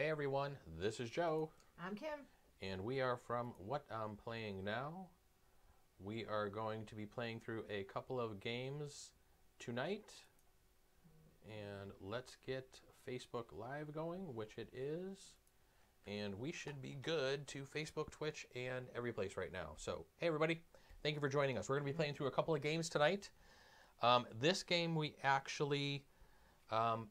Hey everyone, this is Joe, I'm Kim. and we are from What I'm Playing Now. We are going to be playing through a couple of games tonight, and let's get Facebook Live going, which it is, and we should be good to Facebook, Twitch, and every place right now. So, hey everybody, thank you for joining us. We're going to be playing through a couple of games tonight. This game we actually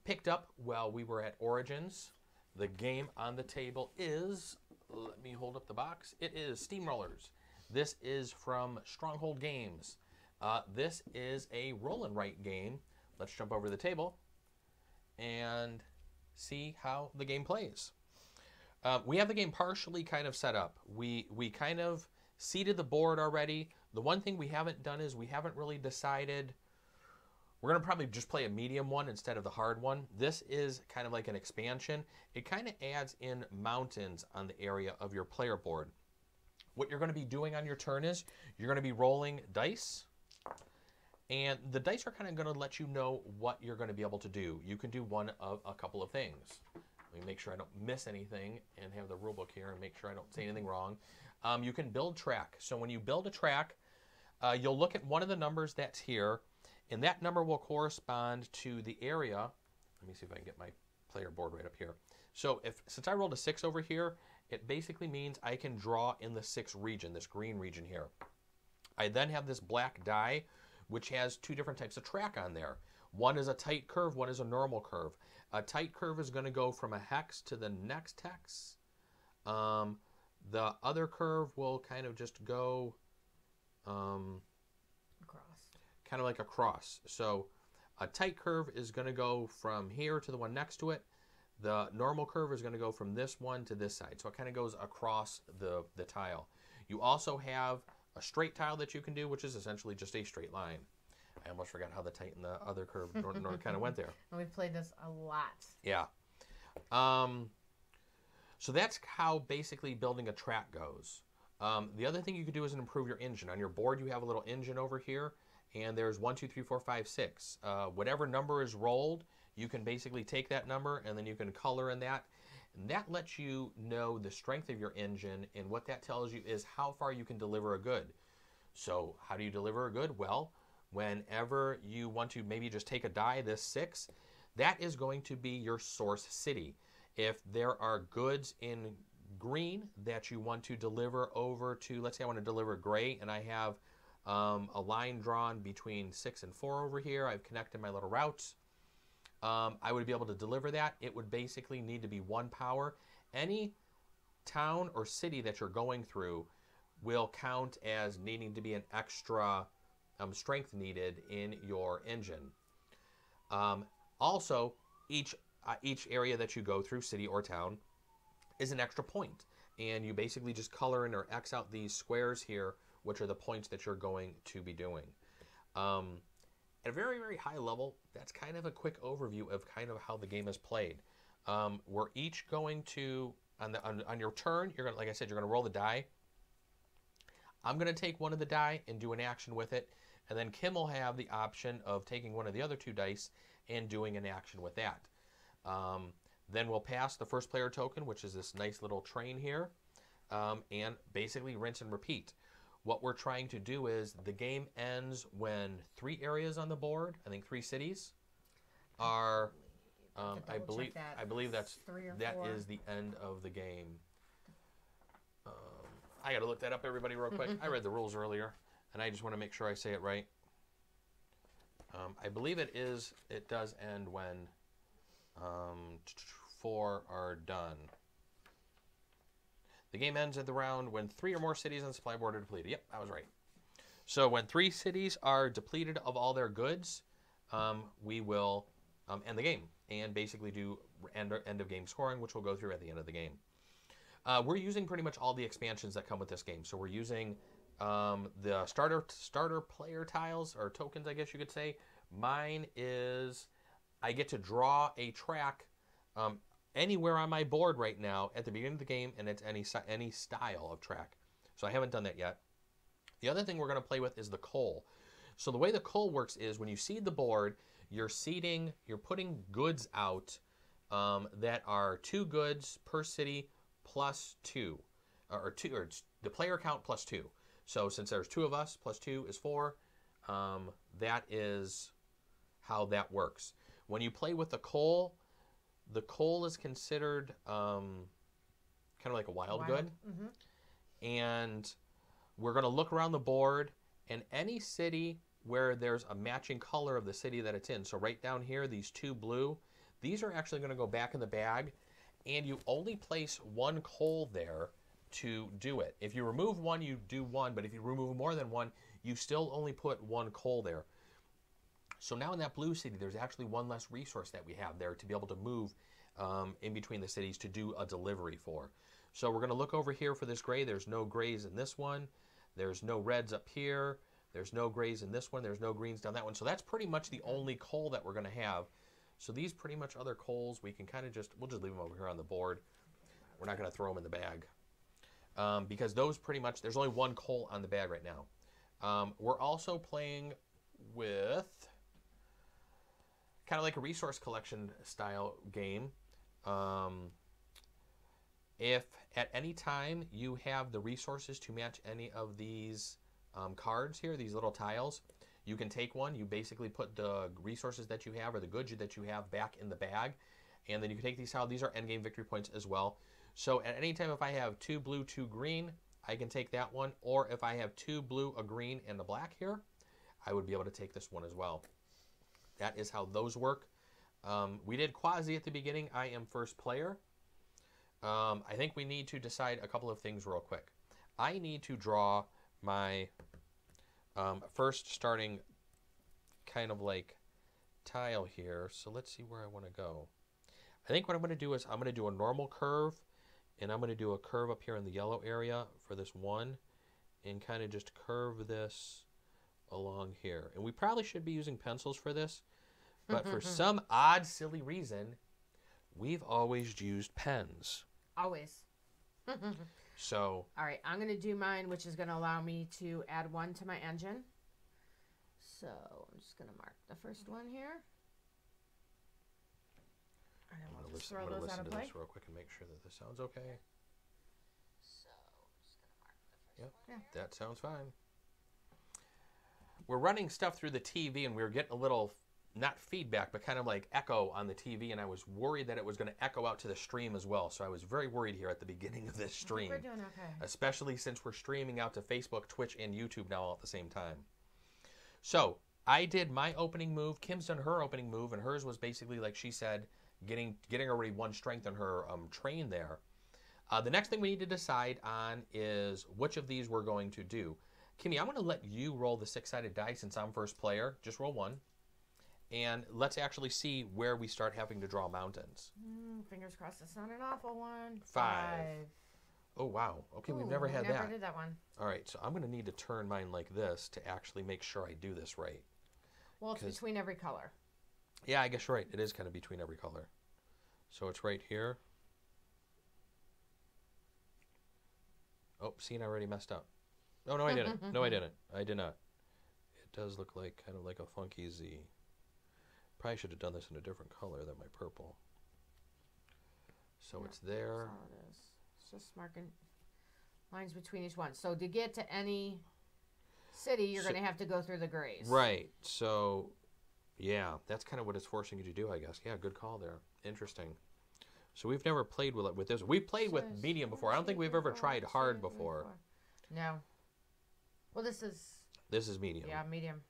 picked up while we were at Origins. The game on the table is, let me hold up the box, it is SteamRollers. This is from Stronghold Games. This is a roll and write game. Let's jump over the table and see how the game plays. We have the game partially kind of set up. We kind of seeded the board already. The one thing we haven't done is we haven't really decided. We're going to probably just play a medium one instead of the hard one. This is kind of like an expansion. It kind of adds in mountains on the area of your player board. What you're going to be doing on your turn is you're going to be rolling dice. And the dice are kind of going to let you know what you're going to be able to do. You can do one of a couple of things. Let me make sure I don't miss anything and have the rule book here and make sure I don't say anything wrong. You can build track. So when you build a track, you'll look at one of the numbers that's here. And that number will correspond to the area. Let me see if I can get my player board right up here. So since I rolled a 6 over here, it basically means I can draw in the 6 region, this green region here. I then have this black die, which has 2 different types of track on there. One is a tight curve, one is a normal curve. A tight curve is going to go from a hex to the next hex. The other curve will kind of just go kind of like a cross. So a tight curve is going to go from here to the one next to it. The normal curve is going to go from this one to this side. So it kind of goes across the tile. You also have a straight tile that you can do, which is essentially just a straight line. I almost forgot how the tight and the other curve kind of went there. And we've played this a lot. Yeah. So that's how basically building a track goes. The other thing you could do is improve your engine. On your board, you have a little engine over here. And there's 1, 2, 3, 4, 5, 6. Whatever number is rolled, you can basically take that number and then you can color in that. And that lets you know the strength of your engine, and what that tells you is how far you can deliver a good. So how do you deliver a good? Well, whenever you want to maybe just take a die, this 6, that is going to be your source city. If there are goods in green that you want to deliver over to, let's say I want to deliver gray, and I have a line drawn between 6 and 4 over here. I've connected my little routes. I would be able to deliver that. It would basically need to be 1 power. Any town or city that you're going through will count as needing to be an extra strength needed in your engine. Also, each area that you go through, city or town, is an extra point. And you basically just color in or X out these squares here, which are the points that you're going to be doing. At a very, very high level, that's kind of a quick overview of kind of how the game is played. We're each going to, on your turn, you're gonna, like I said, you're going to roll the die. I'm going to take one of the die and do an action with it, and then Kim will have the option of taking one of the other 2 dice and doing an action with that. Then we'll pass the first player token, which is this nice little train here, and basically rinse and repeat. What we're trying to do is the game ends when 3 areas on the board, I think 3 cities, are. I believe that's 3 or 4. That is the end of the game. I got to look that up, everybody, real quick. I read the rules earlier, and I just want to make sure I say it right. I believe it does end when 4 are done. The game ends at the round when 3 or more cities on the supply board are depleted. Yep, I was right. So when 3 cities are depleted of all their goods, we will end the game and basically do end of game scoring, which we'll go through at the end of the game. We're using pretty much all the expansions that come with this game. So we're using the starter player tiles, or tokens, I guess you could say. Mine is, I get to draw a track anywhere on my board right now at the beginning of the game, and it's any style of track. So I haven't done that yet. The other thing we're going to play with is the coal. So the way the coal works is when you seed the board, you're putting goods out that are 2 goods per city plus 2, or the player count plus 2. So since there's 2 of us, plus 2 is 4. That is how that works. When you play with the coal is considered kind of like a wild good. And we're going to look around the board, and any city where there's a matching color of the city that it's in. So right down here, these 2 blue, these are actually going to go back in the bag, and you only place 1 coal there to do it. If you remove 1, you do 1, but if you remove more than 1, you still only put 1 coal there. So now in that blue city, there's actually 1 less resource that we have there to be able to move in between the cities to do a delivery for. So we're going to look over here for this gray. There's no grays in this one. There's no reds up here. There's no grays in this one. There's no greens down that one. So that's pretty much the only coal that we're going to have. So these pretty much other coals, we can kind of we'll just leave them over here on the board. We're not going to throw them in the bag. Because those pretty much, there's only 1 coal on the bag right now. We're also playing with kind of like a resource collection style game. If at any time you have the resources to match any of these cards here, these little tiles, you can take one. You basically put the resources that you have or the goods that you have back in the bag, and then you can take these tiles. These are endgame victory points as well. So at any time, if I have 2 blue, 2 green, I can take that one. Or if I have 2 blue, a green, and a black here, I would be able to take this one as well. That is how those work. We did quasi at the beginning. I am first player. I think we need to decide a couple of things real quick. I need to draw my first starting kind of like tile here. So let's see where I want to go. I think what I'm going to do is I'm going to do a normal curve, and I'm going to do a curve up here in the yellow area for this one, and kind of just curve this along here. And we probably should be using pencils for this, but for some odd, silly reason, we've always used pens. Always. So. All right, I'm going to do mine, which is going to allow me to add 1 to my engine. So I'm just going to mark the first one here. And then we'll just throw those out of play. This real quick and make sure that this sounds okay. So I'm just going to mark the first one. Yeah, that sounds fine. We're running stuff through the TV, and we were getting a little, not feedback, but kind of like echo on the TV, and I was worried that it was going to echo out to the stream as well. So I was very worried here at the beginning of this stream. I think we're doing okay. Especially since we're streaming out to Facebook, Twitch, and YouTube now all at the same time. So I did my opening move. Kim's done her opening move, and hers was basically, like she said, getting already 1 strength on her train there. The next thing we need to decide on is which of these we're going to do. Kimmy, I'm going to let you roll the 6-sided die since I'm first player. Just roll 1. And let's actually see where we start having to draw mountains. Fingers crossed it's not an awful one. 5. Oh, wow. Okay, we've never had that. Never did that one. All right, so I'm going to need to turn mine like this to actually make sure I do this right. Well, it's between every color. Yeah, I guess you're right. It is kind of between every color. So it's right here. Oh, see, I already messed up. Oh, no, I didn't. No, I didn't. I did not. It does look like kind of like a funky Z. Probably should have done this in a different color than my purple. So it's there. That's all it is. It's just marking lines between each one. So to get to any city, you're going to have to go through the grays. Right. So, yeah, that's kind of what it's forcing you to do, I guess. Yeah, good call there. Interesting. So we've never played with this. We've played with medium before. I don't think we've ever tried hard before. No. Well, this is medium. Yeah, medium.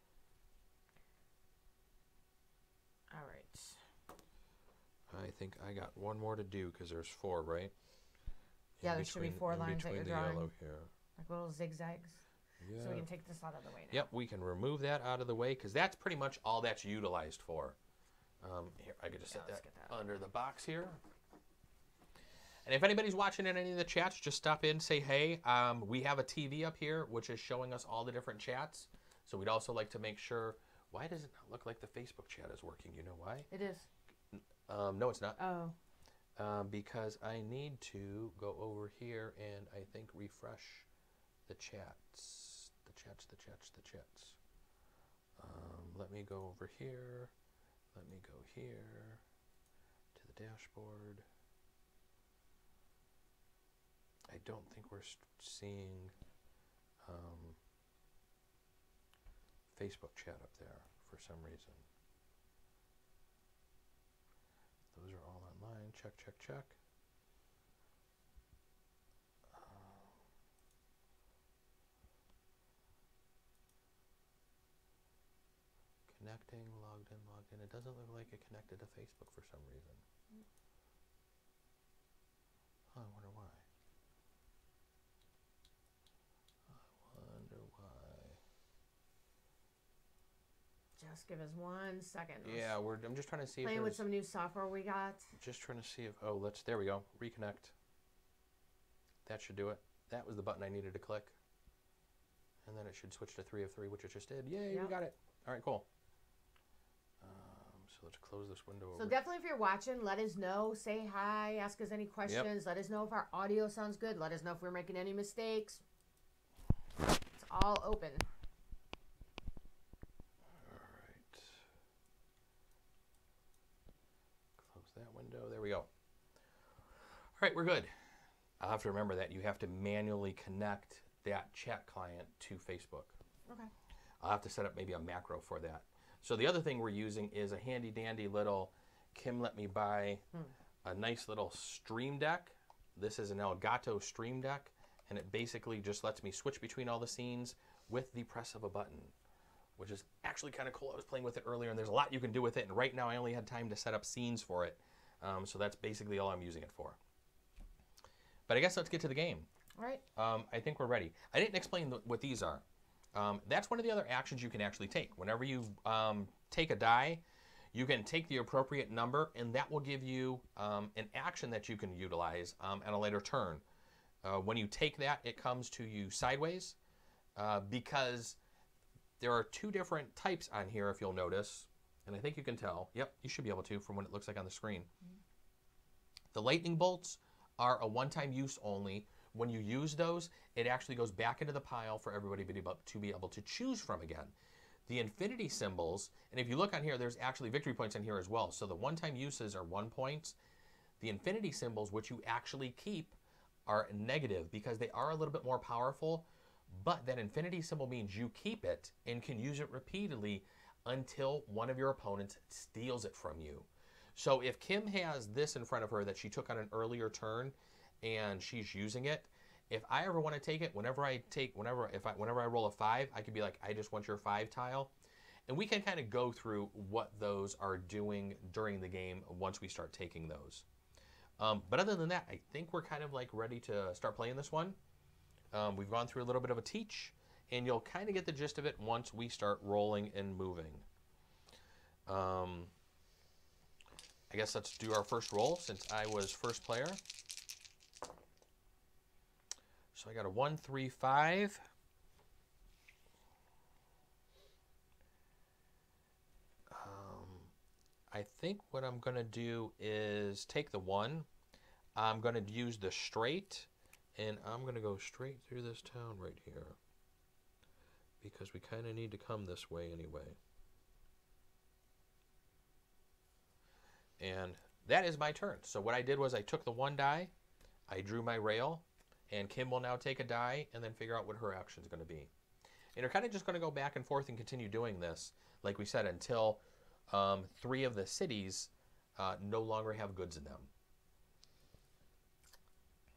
All right. I think I got 1 more to do because there's 4, right? Yeah, there should be 4 lines that you're drawing. Yellow here. Like little zigzags. Yeah. So we can take this out of the way now. Yep, we can remove that out of the way because that's pretty much all that's utilized for. Here, I could just set that under the box here. And if anybody's watching in any of the chats, just stop in, say hey. We have a TV up here, which is showing us all the different chats. So we'd also like to make sure, why does it not look like the Facebook chat is working? You know why? It is. No, it's not. Oh. Because I need to go over here and I think refresh the chats. The chats. Let me go over here. Let me go here to the dashboard. I don't think we're seeing Facebook chat up there for some reason. Those are all online. Check, check, check. Connecting, logged in, logged in. It doesn't look like it connected to Facebook for some reason. Huh, I wonder why. Just give us 1 second. Yeah, I'm just trying to see. Playing with some new software we got. Just trying to see if. Oh, there we go. Reconnect. That should do it. That was the button I needed to click. And then it should switch to 3 of 3, which it just did. Yay, we got it. All right, cool. So let's close this window over. So definitely if you're watching, let us know. Say hi. Ask us any questions. Yep. Let us know if our audio sounds good. Let us know if we're making any mistakes. It's all open. All right. Close that window. There we go. All right, we're good. I'll have to remember that you have to manually connect that chat client to Facebook. Okay. I'll have to set up maybe a macro for that. So the other thing we're using is a handy dandy little, Kim let me buy a nice little Stream Deck. This is an Elgato Stream Deck, and it basically just lets me switch between all the scenes with the press of a button, which is actually kind of cool. I was playing with it earlier, and there's a lot you can do with it, and right now I only had time to set up scenes for it. So that's basically all I'm using it for. But I guess let's get to the game. All right. I think we're ready. I didn't explain what these are. That's one of the other actions you can actually take. Whenever you take a die, you can take the appropriate number, and that will give you an action that you can utilize at a later turn. When you take that, it comes to you sideways because there are 2 different types on here, if you'll notice, and I think you can tell. Yep, you should be able to from what it looks like on the screen. The lightning bolts are a one-time use only. When you use those, it actually goes back into the pile for everybody to be able to choose from again. The infinity symbols, and if you look on here, there's actually victory points in here as well. So the one-time uses are 1 point. The infinity symbols, which you actually keep, are negative because they are a little bit more powerful, but that infinity symbol means you keep it and can use it repeatedly until one of your opponents steals it from you. So if Kim has this in front of her that she took on an earlier turn, and she's using it, if I ever want to take it, whenever I roll a 5, I could be like, I just want your 5 tile. And we can kind of go through what those are doing during the game once we start taking those. But other than that, I think we're kind of like ready to start playing this one. We've gone through a little bit of a teach, and you'll kind of get the gist of it once we start rolling and moving. I guess let's do our first roll since I was first player. So I got a 1, 3, 5. I think what I'm going to do is take the 1. I'm going to use the straight, and I'm going to go straight through this town right here because we kind of need to come this way anyway. And that is my turn. So what I did was I took the 1 die, I drew my rail, and Kim will now take a die and then figure out what her action is going to be. And you're kind of just going to go back and forth and continue doing this, like we said, until 3 of the cities no longer have goods in them.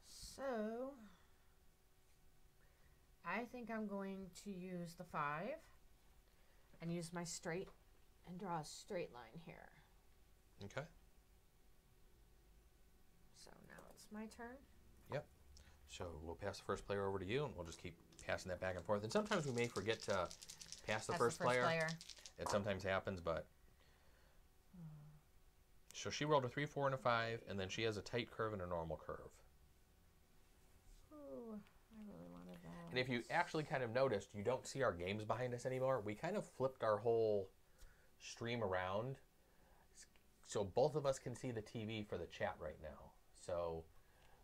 So, I think I'm going to use the 5 and use my straight and draw a straight line here. Okay. So now it's my turn. Yep. So we'll pass the first player over to you, and we'll just keep passing that back and forth. And sometimes we may forget to pass the first player. It sometimes happens, but... So she rolled a 3, 4, and a 5, and then she has a tight curve and a normal curve. Ooh, I really wanted that. And if you actually kind of noticed, you don't see our games behind us anymore. We kind of flipped our whole stream around, so both of us can see the TV for the chat right now. So...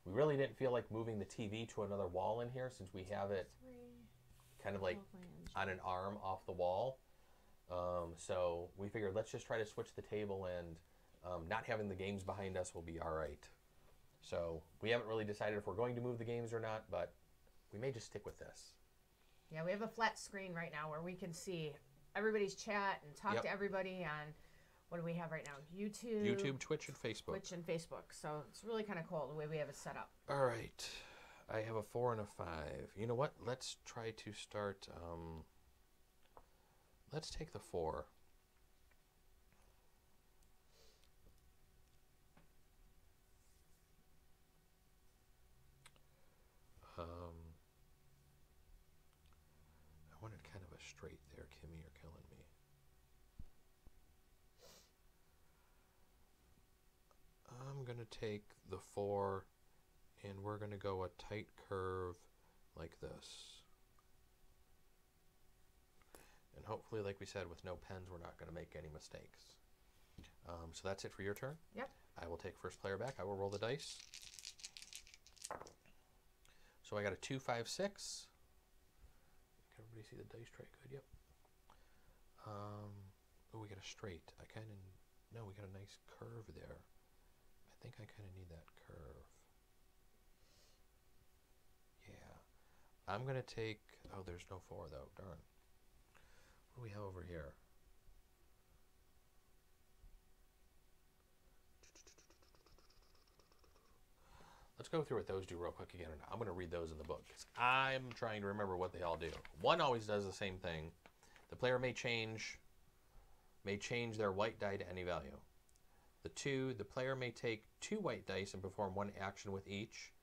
we really didn't feel like moving the TV to another wall in here since we have it kind of like on an arm off the wall. So we figured let's just try to switch the table and Not having the games behind us will be all right. So we haven't really decided if we're going to move the games or not, but we may just stick with this. Yeah, we have a flat screen right now where we can see everybody's chat and talk to everybody on, what do we have right now? YouTube, Twitch, and Facebook. So it's really kind of cool the way we have it set up. All right. I have a 4 and a 5. You know what? Let's try to start. Let's take the 4. I wanted kind of a straight there, Kimmy. You're killing me. I'm going to take the 4, and we're going to go a tight curve like this. And hopefully, like we said, with no pens, we're not going to make any mistakes. So that's it for your turn? Yep. I will take first player back. I will roll the dice. So I got a 2, 5, 6. Can everybody see the dice tray good? Yep. Oh, we got a straight. No, we got a nice curve there. I think I kind of need that curve. Yeah. I'm going to take, oh, there's no 4 though, darn. What do we have over here? Let's go through what those do real quick again. I'm going to read those in the book because I'm trying to remember what they all do. 1 always does the same thing. The player may change their white die to any value. The 2, the player may take 2 white dice and perform 1 action with each.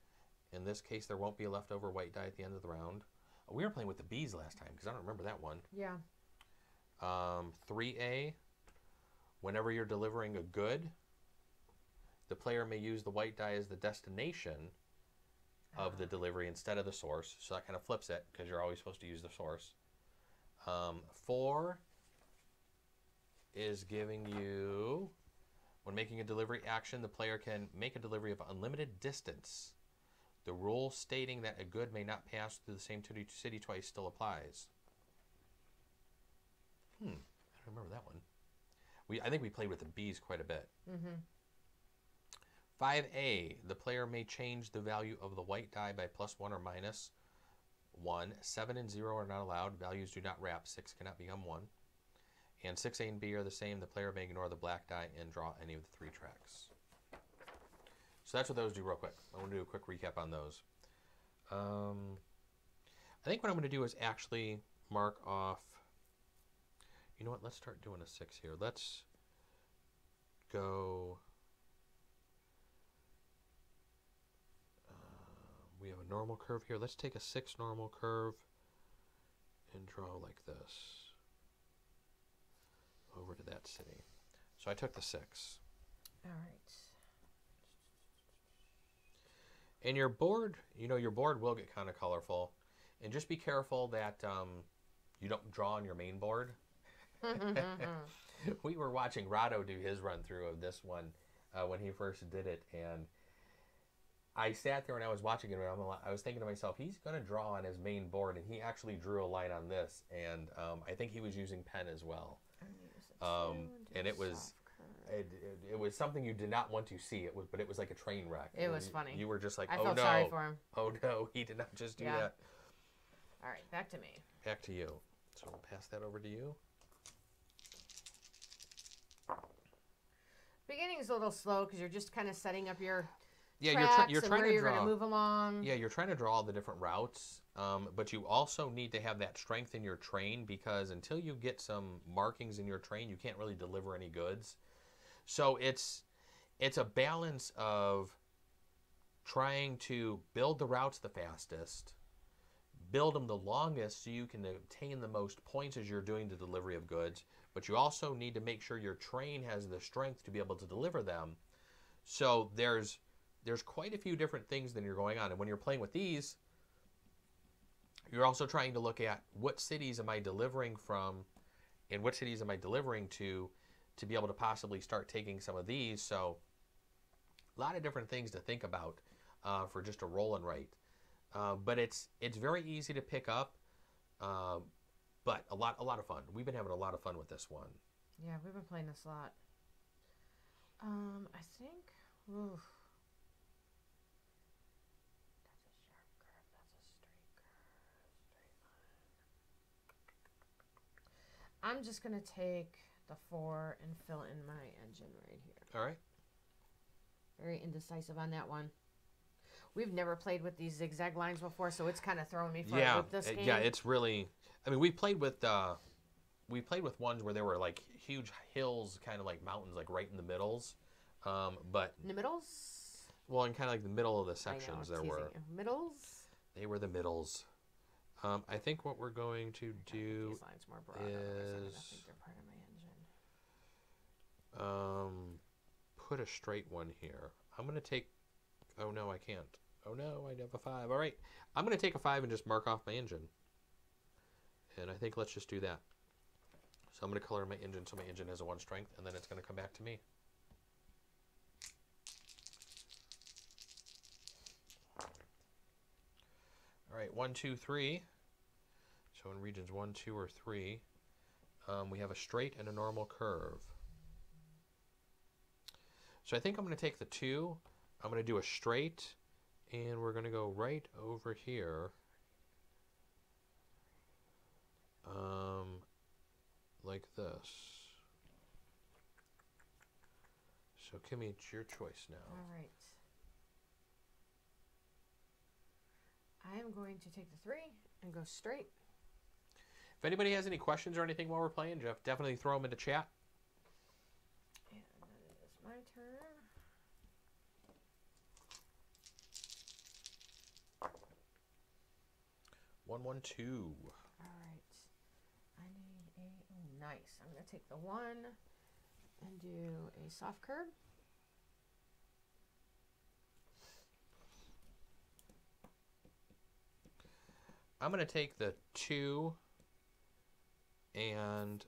In this case, there won't be a leftover white die at the end of the round. We were playing with the bees last time because I don't remember that one. Yeah. 3A, whenever you're delivering a good, the player may use the white die as the destination of the delivery instead of the source. So that kind of flips it because you're always supposed to use the source. 4 is giving you, when making a delivery action, the player can make a delivery of unlimited distance. The rule stating that a good may not pass through the same city twice still applies. I don't remember that one. I think we played with the bees quite a bit. 5A, the player may change the value of the white die by +1 or -1. 7 and 0 are not allowed. Values do not wrap. 6 cannot become 1. And 6A and B are the same. The player may ignore the black die and draw any of the 3 tracks. So that's what those do real quick. I want to do a quick recap on those. I think what I'm going to do is actually mark off. You know what? Let's start doing a 6 here. Let's go. We have a normal curve here. Let's take a 6 normal curve and draw like this over to that city. So I took the 6. All right. And your board, your board will get kind of colorful. And just be careful that you don't draw on your main board. We were watching Rado do his run through of this one when he first did it, and I sat there and I was watching it, and I was thinking to myself, he's going to draw on his main board, and he actually drew a line on this, and I think he was using pen as well. And it was something you did not want to see. But it was like a train wreck. It was funny. You were just like, I oh felt no, sorry for him. Oh no, he did not just do that. All right, back to me. Back to you. So we'll pass that over to you. Beginning's a little slow because you're just kind of setting up your you're tracks you're and trying where to you're draw. going to move along. Yeah, you're trying to draw all the different routes, but you also need to have that strength in your train because until you get some markings in your train, you can't really deliver any goods. So it's a balance of trying to build the routes the fastest, build them the longest so you can obtain the most points as you're doing the delivery of goods, but you also need to make sure your train has the strength to be able to deliver them. So there's quite a few different things that are going on. And when you're playing with these, you're also trying to look at what cities am I delivering from and what cities am I delivering to be able to possibly start taking some of these. So a lot of different things to think about for just a roll and write. But it's very easy to pick up, but a lot of fun. We've been having a lot of fun with this one. Yeah, we've been playing this a lot. I think. Oof. I'm just going to take the 4 and fill in my engine right here. All right. Very indecisive on that one. We've never played with these zigzag lines before, so it's kind of throwing me for a loop this game. Yeah, it's really... I mean, we played with ones where there were, like, huge hills, kind of like mountains, like, right in the middles. But... In the middles? Well, in kind of like the middle of the sections there were. Middles? They were the middles. I think what we're going to do these lines more broad, is... I think they're part of my engine. Put a straight one here. I'm going to take... Oh, no, I can't. Oh, no, I have a 5. All right. I'm going to take a 5 and just mark off my engine. And I think let's just do that. So I'm going to color my engine so my engine has a 1 strength, and then it's going to come back to me. All right, 1, 2, 3. So in regions 1, 2, or 3, we have a straight and a normal curve. So I think I'm going to take the 2. I'm going to do a straight, and we're going to go right over here. Like this. So Kimmy, it's your choice now. All right. I am going to take the 3 and go straight. If anybody has any questions or anything while we're playing, Jeff, definitely throw them into chat. And it is my turn. One, 1, 2. All right. I need a... Oh, nice. I'm going to take the 1 and do a soft curve. I'm going to take the 2 and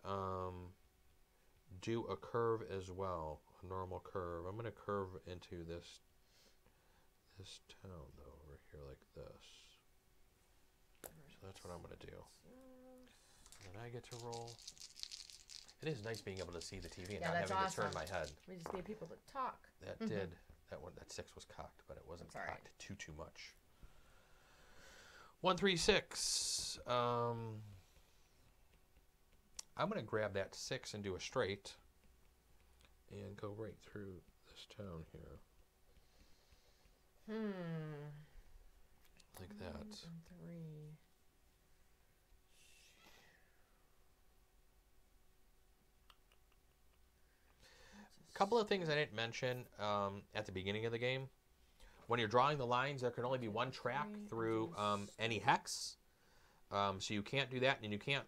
do a curve as well, a normal curve. I'm going to curve into this town, though, over here like this. So that's what I'm going to do. And then I get to roll. It is nice being able to see the TV and not having to turn my head. We just need people to talk. That did. That 6 was cocked, but it wasn't cocked too much. 1, 3, 6. I'm going to grab that 6 and do a straight and go right through this town here. Like that. 1 and 3. A couple of things I didn't mention at the beginning of the game. When you're drawing the lines, there can only be 1 track through any hex. So you can't do that, and you can't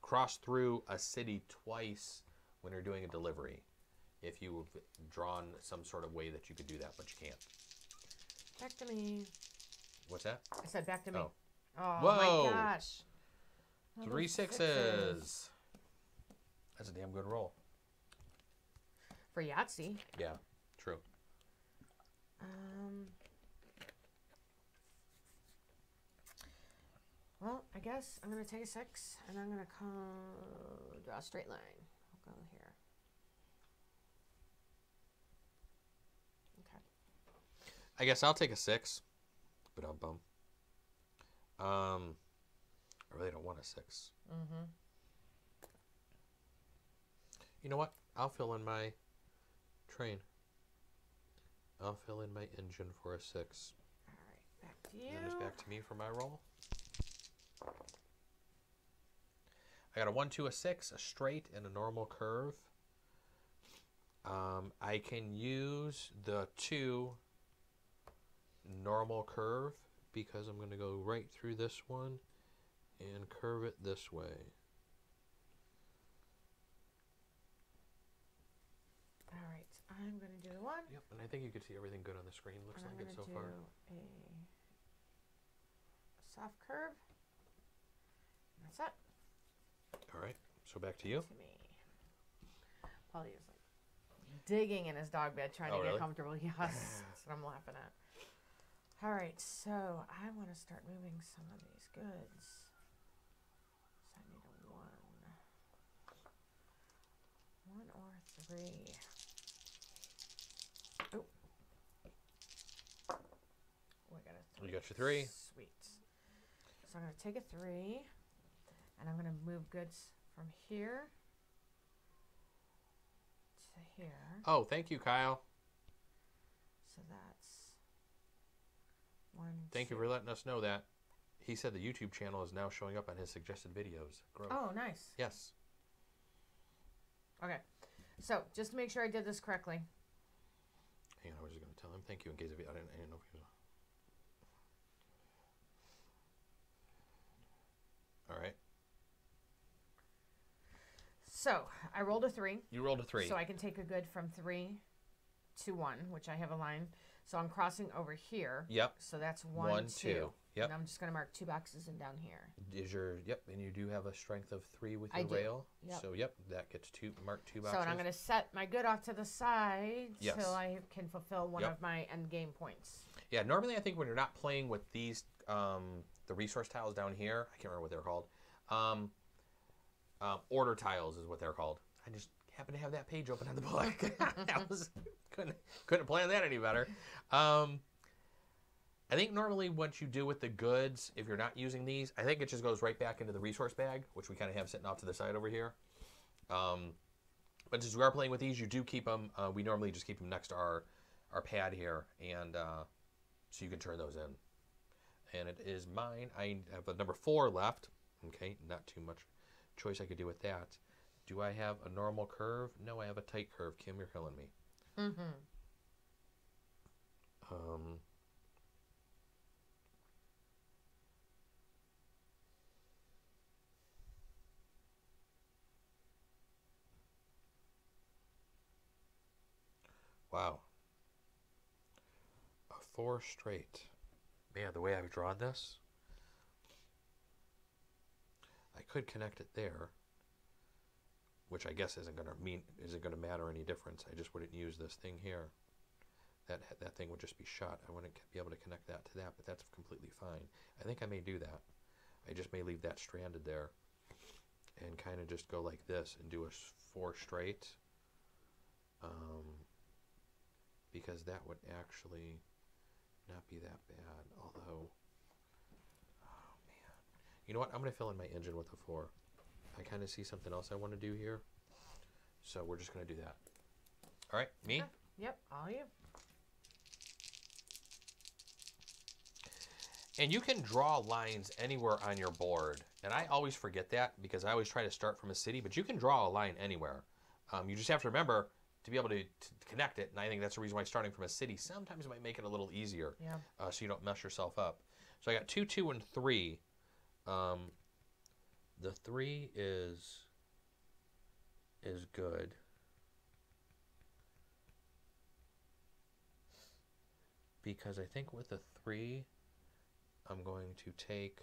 cross through a city twice when you're doing a delivery. If you've drawn some sort of way that you could do that, but you can't. Back to me. What's that? I said back to me. Oh. Oh Whoa. my gosh. 3 6s. That's a damn good roll. For Yahtzee. Yeah, true. Well, I guess I'm going to take a 6, and I'm going to draw a straight line. I'll go here. Okay. I guess I'll take a 6. But I'll bum. I really don't want a 6. You know what? I'll fill in my train. I'll fill in my engine for a 6. All right, back to you. And then it's back to me for my roll. I got a 1, 2, a 6, a straight, and a normal curve. I can use the 2 normal curve because I'm going to go right through this one and curve it this way. All right, I'm going to do the 1. Yep, and I think you can see everything good on the screen. Looks like it so far. I'm going to do a soft curve. And that's it. All right, so back to you. To me. Paulie is like digging in his dog bed trying to get comfortable. Yes, that's what I'm laughing at. All right, so I want to start moving some of these goods. So I need a 1. 1 or 3. Oh. We got a 3. You got your 3. Sweet. So I'm going to take a 3, and I'm going to move goods from here to here. Oh, thank you, Kyle. So that's 1, Thank 2. you for letting us know that. He said the YouTube channel is now showing up on his suggested videos. Growth. Oh, nice. Yes. Okay. So, just to make sure I did this correctly. Hang on, I was just going to tell him thank you in case I didn't know if he was... All right. So, I rolled a 3. You rolled a 3. So I can take a good from 3 to 1, which I have a line. So I'm crossing over here. Yep. So that's 1, 2. Yep. And I'm just going to mark 2 boxes and down here. Is your and you do have a strength of 3 with your rail. Yep. So that gets mark 2 boxes. So and I'm going to set my good off to the side yes. till I can fulfill one of my end game points. Yeah. Normally, I think when you're not playing with these, the resource tiles down here, I can't remember what they're called. Order tiles is what they're called. I just happen to have that page open on the book. couldn't plan that any better. I think normally what you do with the goods, if you're not using these, I think it just goes right back into the resource bag, which we kind of have sitting off to the side over here. But since we are playing with these, you do keep them. We normally just keep them next to our pad here, and so you can turn those in. And it is mine. I have a number 4 left. Okay, not too much choice I could do with that. Do I have a normal curve? No, I have a tight curve. Kim, you're killing me. Mm-hmm. Wow. A 4 straight. Man, the way I've drawn this, I could connect it there, which I guess isn't going to matter any difference. I just wouldn't use this thing here. That thing would just be shut. I wouldn't be able to connect that to that, but that's completely fine. I think I may do that. I just may leave that stranded there and kind of just go like this and do a 4 straight. Because that would actually not be that bad. Although, oh man. You know what? I'm going to fill in my engine with a 4. I kind of see something else I want to do here. So we're just going to do that. All right, me? Okay. Yep, all you. And you can draw lines anywhere on your board. And I always forget that because I always try to start from a city, but you can draw a line anywhere. You just have to remember to be able to connect it. And I think that's the reason why starting from a city sometimes might make it a little easier. Yeah. So you don't mess yourself up. So I got 2, 2, and 3. The 3 is good. Because I think with the 3, I'm going to take...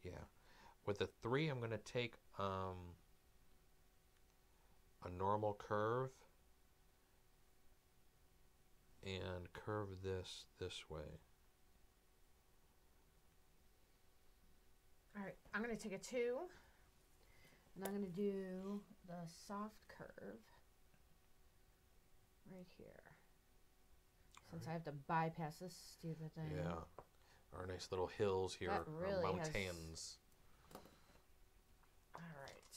Yeah. With the 3, I'm going to take a normal curve and curve this way. All right, I'm going to take a 2, and I'm going to do the soft curve right here. Since I have to bypass this stupid thing. Yeah. Our nice little hills here, that really our mountains. All right.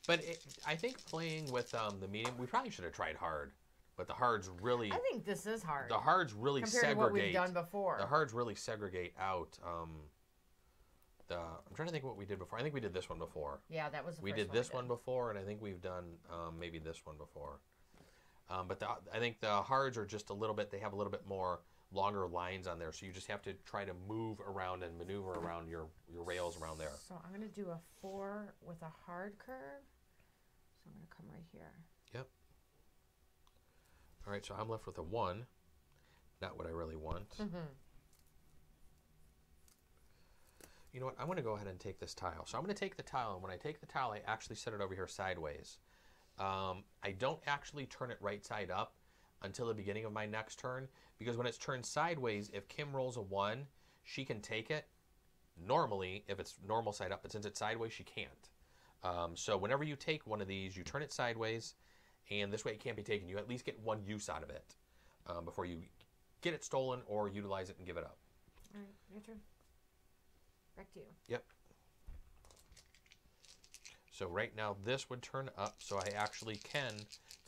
But I think playing with the medium, we probably should have tried hard. But the hards really... I think this is hard. The hards really compared segregate. To what we've done before. The hards really segregate out. I'm trying to think what we did before. I think we did this one before. Yeah, that was the we first did one this one before, and I think we've done maybe this one before. But I think the hards are just a little bit, they have a little bit more longer lines on there, so you just have to try to move around and maneuver around your rails around there. So I'm going to do a 4 with a hard curve. So I'm going to come right here. Yep. All right, so I'm left with a 1. Not what I really want. Mm-hmm. You know what? I'm going to go ahead and take this tile. So I'm going to take the tile, and when I take the tile, I actually set it over here sideways. I don't actually turn it right side up. until the beginning of my next turn, because when it's turned sideways, if Kim rolls a 1, she can take it. Normally, if it's normal side up, but since it's sideways, she can't. So whenever you take one of these, you turn it sideways, and this way it can't be taken. You at least get one use out of it before you get it stolen or utilize it and give it up. All right, your turn. Back to you. Yep. So right now this would turn up, so I actually can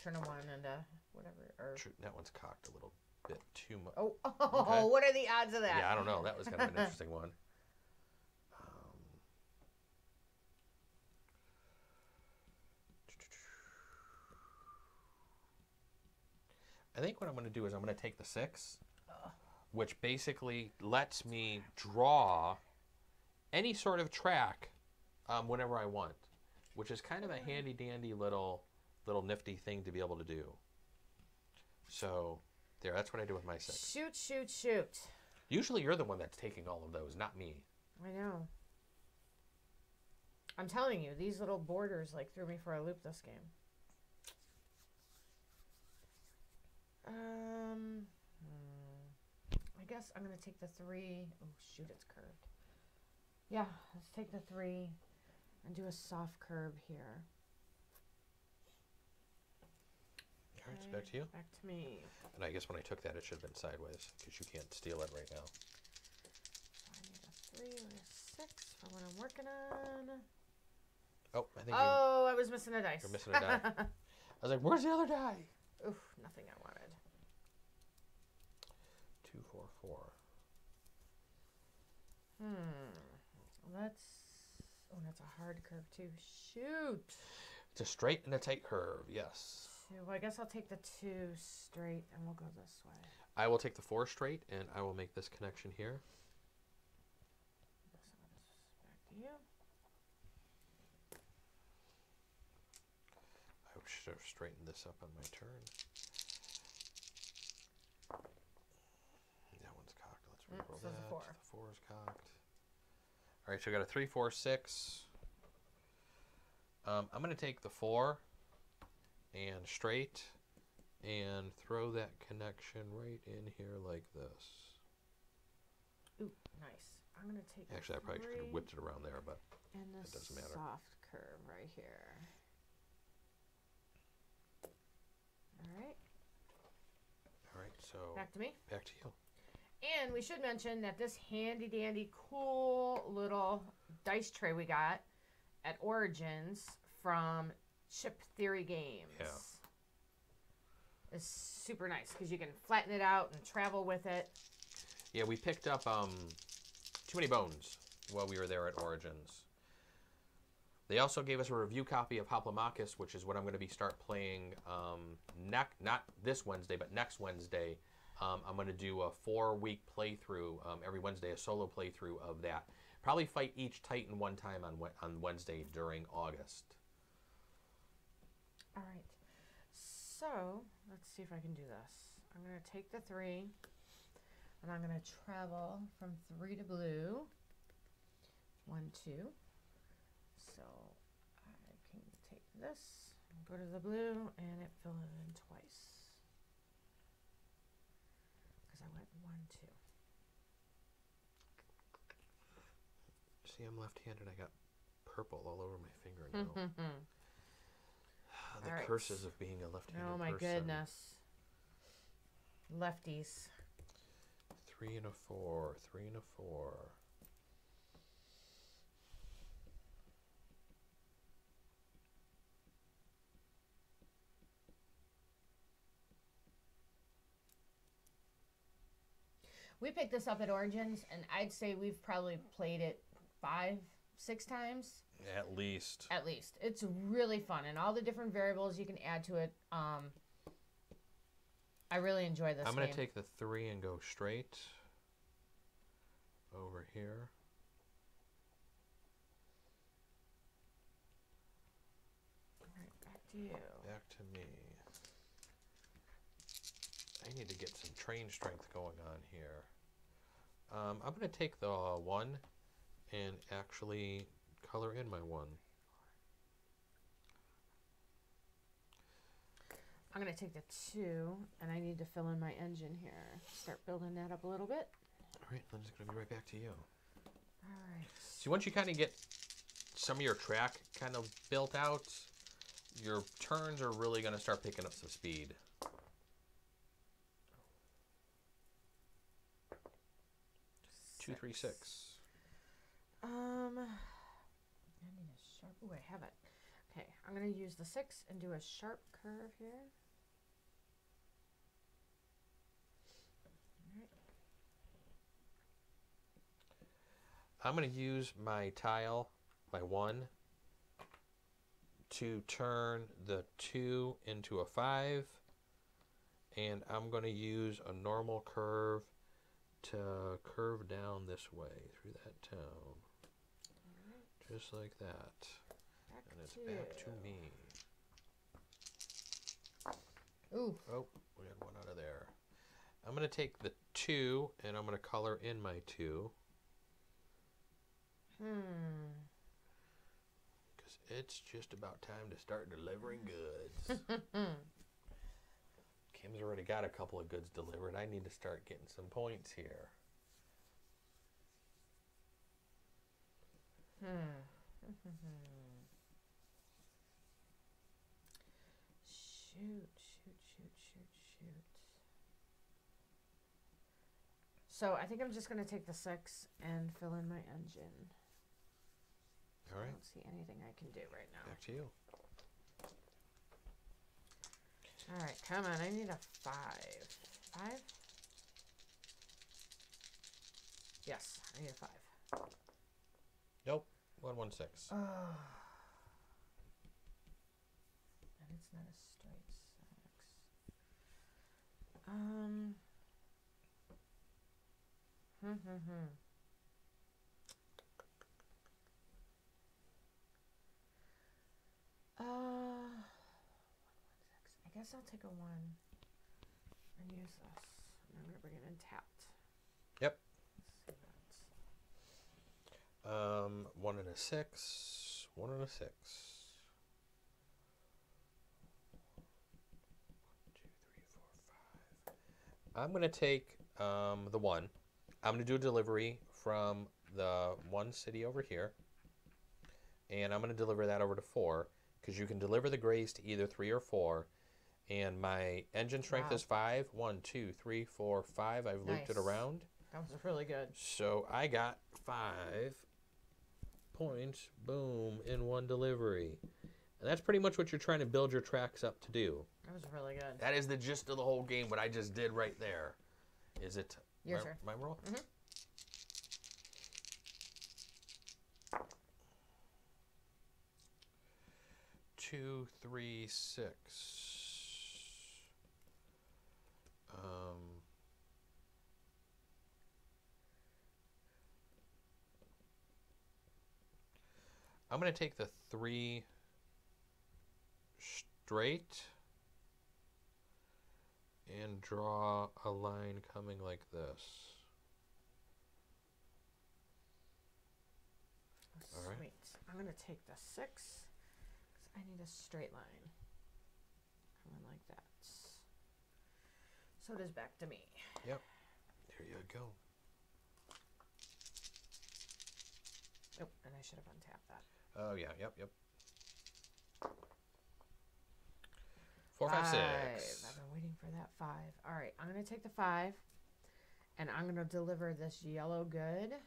turn a 1 into whatever. Or... That one's cocked a little bit too much. Oh, okay. What are the odds of that? Yeah, I don't know. That was kind of an interesting one. I think what I'm going to do is I'm going to take the 6, which basically lets me draw any sort of track whenever I want, which is kind of a handy-dandy little nifty thing to be able to do. So there, that's what I do with my 6. Shoot, shoot, shoot. Usually you're the one that's taking all of those, not me. I know. I'm telling you, these little borders like threw me for a loop this game. I guess I'm going to take the 3. Oh, shoot, it's curved. Yeah, let's take the 3 and do a soft curve here. All right, it's back to you. Back to me. And I guess when I took that, it should have been sideways, because you can't steal it right now. So I need a 3 or a 6 for what I'm working on. Oh, I think I was missing a dice. You're missing a die. I was like, where's the other die? Oof, nothing I wanted. 2, 4, 4. Let's... Oh, that's a hard curve, too. Shoot! It's a straight and a tight curve, yes. Well, I guess I'll take the 2 straight, and we'll go this way. I will take the 4 straight, and I will make this connection here. Back to you. I should have straightened this up on my turn. That one's cocked. Let's re-roll so that. the 4. The 4 is cocked. All right, so we got a 3, 4, 6. I'm going to take the 4 and straight and throw that connection right in here like this. Ooh, nice. I'm going to take Actually, I probably could have whipped it around there, but and it doesn't matter. Soft curve right here. All right. All right, so back to me. Back to you. And we should mention that this handy dandy cool little dice tray we got at Origins from Chip Theory Games is super nice because you can flatten it out and travel with it. Yeah, we picked up Too Many Bones while we were there at Origins. They also gave us a review copy of Hoplomachus, which is what I'm going to be start playing not this Wednesday, but next Wednesday. I'm going to do a 4-week playthrough every Wednesday, a solo playthrough of that. Probably fight each Titan one time on Wednesday during August. All right. So let's see if I can do this. I'm going to take the 3, and I'm going to travel from 3 to blue. 1, 2. So I can take this, go to the blue, and it fill it in twice. Because I went 1, 2. See, I'm left-handed. I got purple all over my fingernail. The curses of being a left-handed person. Oh my goodness. Lefties. 3 and a 4. 3 and a 4. We picked this up at Origins, and I'd say we've probably played it 5, 6 times. At least. At least. It's really fun, and all the different variables you can add to it. I really enjoy this I'm going game. to take the 3 and go straight over here. All right, back to you. Back to me. I need to get some train strength going on here. I'm going to take the 1 and actually color in my 1. I'm going to take the 2, and I need to fill in my engine here. Start building that up a little bit. All right, I'm just going to be right back to you. All right. See, once you kind of get some of your track kind of built out, your turns are really going to start picking up some speed. Two, 3, 6. I need a sharp. Oh, I have it. Okay, I'm going to use the 6 and do a sharp curve here. All right. I'm going to use my tile, my 1, to turn the 2 into a 5. And I'm going to use a normal curve to curve down this way through that town. Right. Just like that. And it's back to me. Ooh. Oh, we had one out of there. I'm going to take the 2 and I'm going to color in my 2. Because it's just about time to start delivering goods. Kim's already got a couple of goods delivered. I need to start getting some points here. Shoot. So I think I'm just going to take the 6 and fill in my engine. All right. I don't see anything I can do right now. Back to you. All right, come on. I need a 5. 5? Yes, I need a 5. Nope. 116. Oh. And it's not a straight 6. I guess I'll take a 1 and use this. And I'm going to bring it in tapped. Yep. Let's see that. 1 and a 6. 1 and a 6. 1, 2, 3, 4, 5. I'm going to take the 1. I'm going to do a delivery from the 1 city over here. And I'm going to deliver that over to 4. Because you can deliver the grays to either 3 or 4. And my engine strength is 5. 1, 2, 3, 4, 5. I've looped it around. That was really good. So I got 5 points, boom, in 1 delivery. And that's pretty much what you're trying to build your tracks up to do. That was really good. That is the gist of the whole game, what I just did right there. Is it your turn? My roll? Mm-hmm. 2, 3, 6. I'm going to take the 3 straight and draw a line coming like this. Oh, all right. Sweet. I'm going to take the 6 because I need a straight line coming like that. So it is back to me. Yep. There you go. Oh, and I should have untapped that. Oh, yeah. Yep. 4, 5, 6. I've been waiting for that 5. All right, I'm going to take the 5, and I'm going to deliver this yellow good.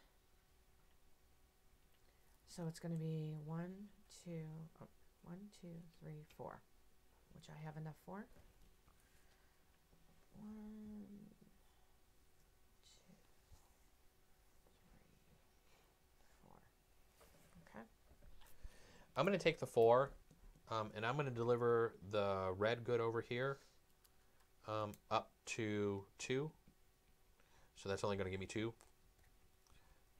So it's going to be 1, 2, 3, 4, which I have enough for. 1, 2, 3, 4. Okay. I'm going to take the 4, and I'm going to deliver the red good over here up to 2. So that's only going to give me 2.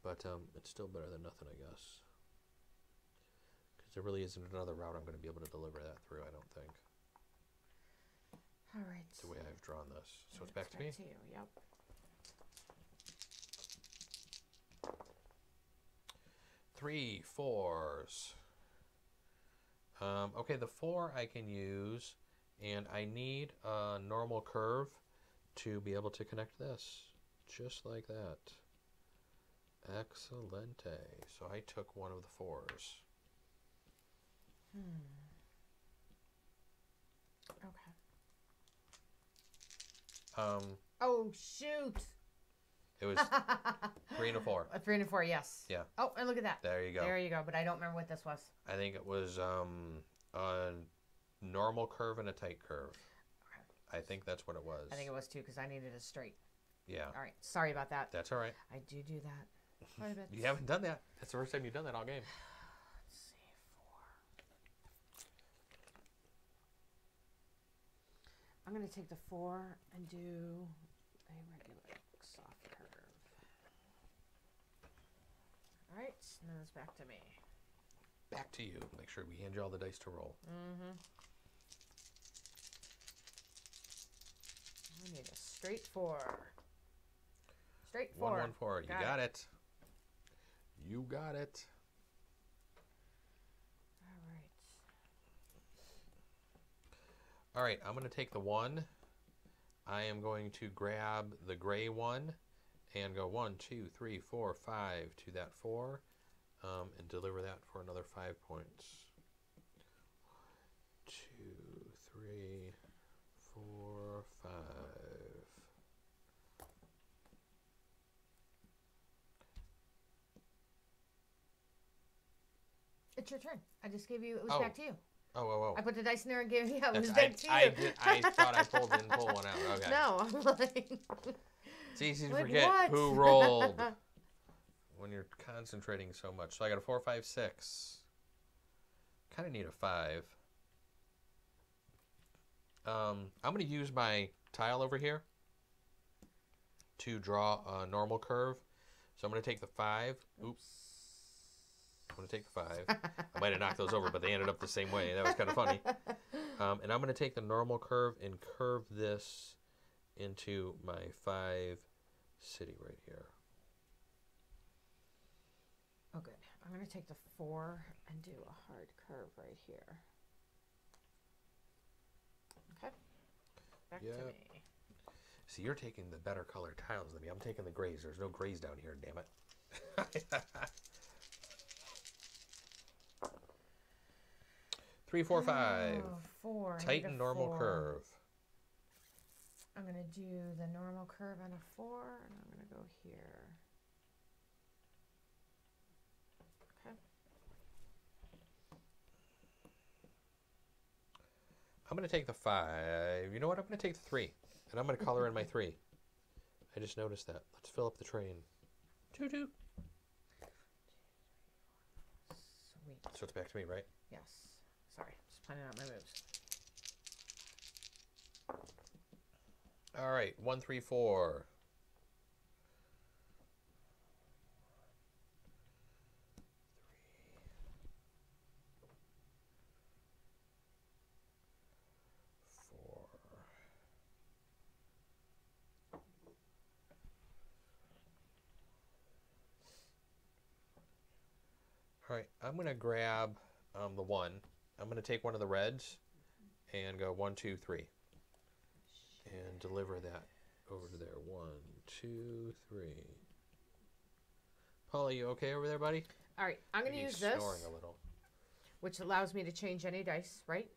But it's still better than nothing, I guess. Because there really isn't another route I'm going to be able to deliver that through, I don't think. All right. The way I've drawn this. So it's back to me? To you, yep. 3 4s. Okay, the 4 I can use And I need a normal curve to be able to connect this. Just like that. Excelente. So I took one of the 4s. Okay. Oh, shoot. It was 3 and a 4. A 3 and a 4, yes. Yeah. Oh, and look at that. There you go. There you go. But I don't remember what this was. I think it was a normal curve and a tight curve. Okay. I think that's what it was. I think it was too because I needed a straight. Yeah. All right. Sorry about that. That's all right. I do that quite a bit. You haven't done that. That's the first time you've done that all game. Let's see. 4. I'm going to take the 4 and do a regular soft curve. All right. And then it's back to me. Back to you. Make sure we hand you all the dice to roll. Mm-hmm. I need a straight 4. Straight 4. 1, 1, 4. You got it. You got it. All right. All right. I'm going to take the 1. I am going to grab the gray 1 and go 1, 2, 3, 4, 5 to that 4. And deliver that for another 5 points. 2, 3, 4, 5. It's your turn. I just gave you. It was back to you. Oh. I put the dice in there and gave you. Yeah, it was back to you. I thought I didn't pull one out. Okay. No, I'm like. It's easy to forget who rolled. When you're concentrating so much. So I got a 4, 5, 6. Kind of need a 5. I'm going to use my tile over here to draw a normal curve. So I'm going to take the 5. Oops. I'm going to take the 5. I might have knocked those over, but they ended up the same way. That was kind of funny. And I'm going to take the normal curve and curve this into my 5 city right here. Oh, good. I'm going to take the 4 and do a hard curve right here. Okay. Back to me. See, you're taking the better colored tiles than me. I'm taking the grays. There's no grays down here, damn it. 3, 4, 5. 4. Tighten normal curve. I'm going to do the normal curve on a 4, and I'm going to go here. I'm going to take the 5. You know what? I'm going to take the 3. And I'm going to color in my 3. I just noticed that. Let's fill up the train. Toot. Sweet. So it's back to me, right? Yes. Sorry. Just planning out my moves. All right. 1, 3, 4. All right, I'm going to grab the 1. I'm going to take one of the reds and go 1, 2, 3. And deliver that over to there. 1, 2, 3. Paula, you okay over there, buddy? All right, I'm going to use this. Snoring a little. Which allows me to change any dice, right?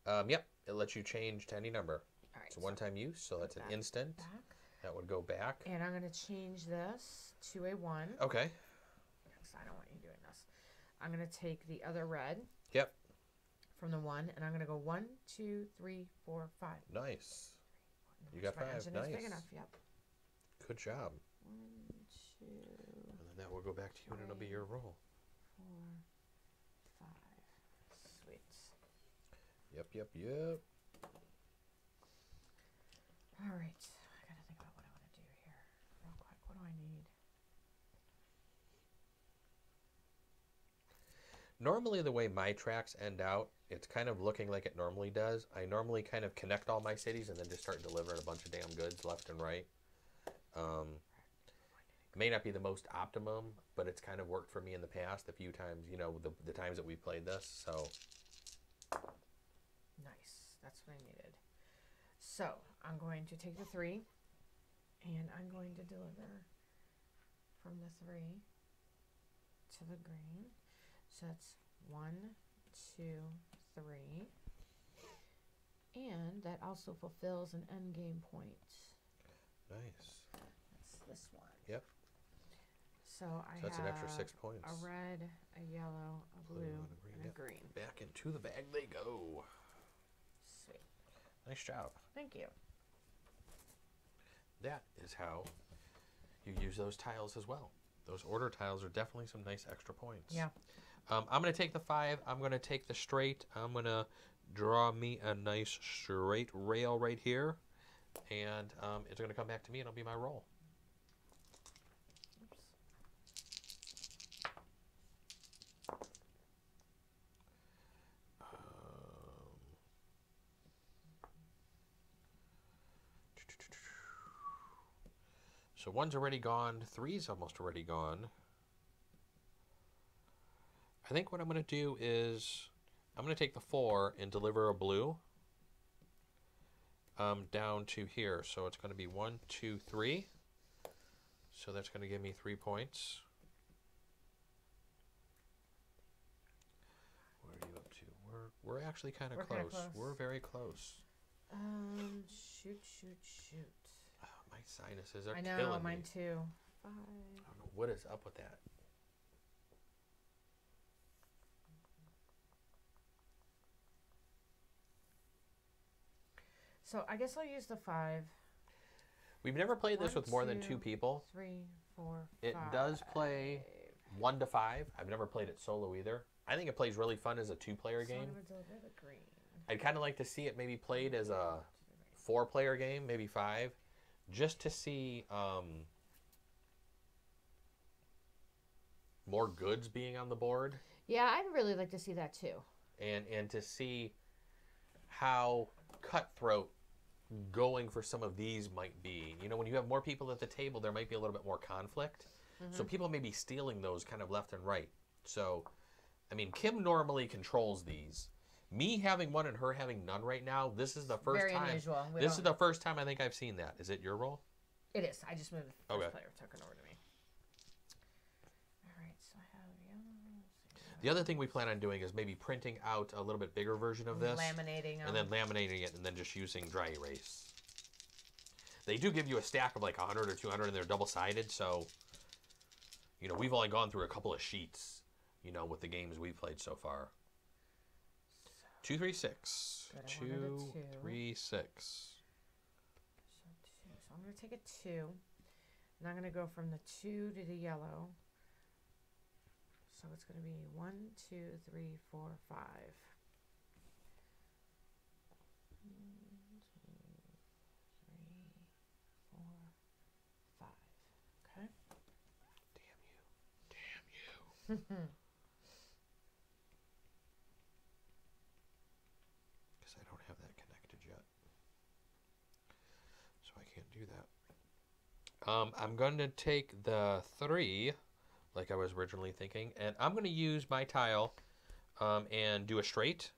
Yep, it lets you change to any number. All right, it's a one-time use, so that's an instant. Back. That would go back. And I'm going to change this to a 1. Okay. I don't want you doing this. I'm going to take the other red. Yep. From the 1, and I'm going to go 1, 2, 3, 4, 5. Nice. You got 5. Nice. Big enough. Yep. Good job. 1, 2. And then that will go back to you, 3, and it'll be your roll. 4, 5. Sweet. Yep. All right. I got to think about what I want to do here. Real quick. What do I need? Normally the way my tracks end out, it's kind of looking like it normally does. I normally kind of connect all my cities and then just start delivering a bunch of damn goods left and right. May not be the most optimum, but it's kind of worked for me in the past a few times, you know, the times that we played this. So nice. That's what I needed. So I'm going to take the 3, and I'm going to deliver from the 3 to the green. So that's 1, 2, 3. And that also fulfills an end game point. Nice. That's this one. Yep. So that's an extra 6 points. A red, a yellow, a blue, and a green. Back into the bag they go. Sweet. Nice job. Thank you. That is how you use those tiles as well. Those order tiles are definitely some nice extra points. Yeah. I'm going to take the 5. I'm going to take the straight. I'm going to draw me a nice straight rail right here. And it's going to come back to me, and it'll be my roll. So 1's already gone. 3's almost already gone. I think what I'm going to do is I'm going to take the 4 and deliver a blue down to here. So it's going to be 1, 2, 3. So that's going to give me 3 points. What are you up to? We're actually kind of close. We're very close. Shoot. Oh, my sinuses are killing me. I know, mine too. 5. I don't know what is up with that. So I guess I'll use the 5. We've never played this with more than 2 people. 3, 4, 5. It does play 1 to 5. I've never played it solo either. I think it plays really fun as a 2-player game. I'd kind of like to see it maybe played as a 4-player game, maybe 5, just to see more goods being on the board. Yeah, I'd really like to see that too. And to see how cutthroat going for some of these might be. You know, when you have more people at the table, there might be a little bit more conflict. Mm-hmm. So people may be stealing those kind of left and right. So, I mean, Kim normally controls these. Me having one and her having none right now, this is the first Very time. Unusual. This is the first time I think I've seen that. Is it your roll? It is. I just moved the first player token over to me. All right, so I have yellow. The other thing we plan on doing is maybe printing out a little bit bigger version of this. Laminating them. And then laminating it and then just using dry erase. They do give you a stack of like 100 or 200 and they're double-sided, so, you know, we've only gone through a couple of sheets, you know, with the games we've played so far. 2, 3, 6. 2, 3, 6. So I'm going to take a 2. And I'm going to go from the 2 to the yellow. So it's going to be 1, 2, 3, 4, 5. 1, 2, 3, 4, 5. Okay. Damn you. Because I don't have that connected yet. So I can't do that. I'm going to take the 3, like I was originally thinking, and I'm going to use my tile and do a straight,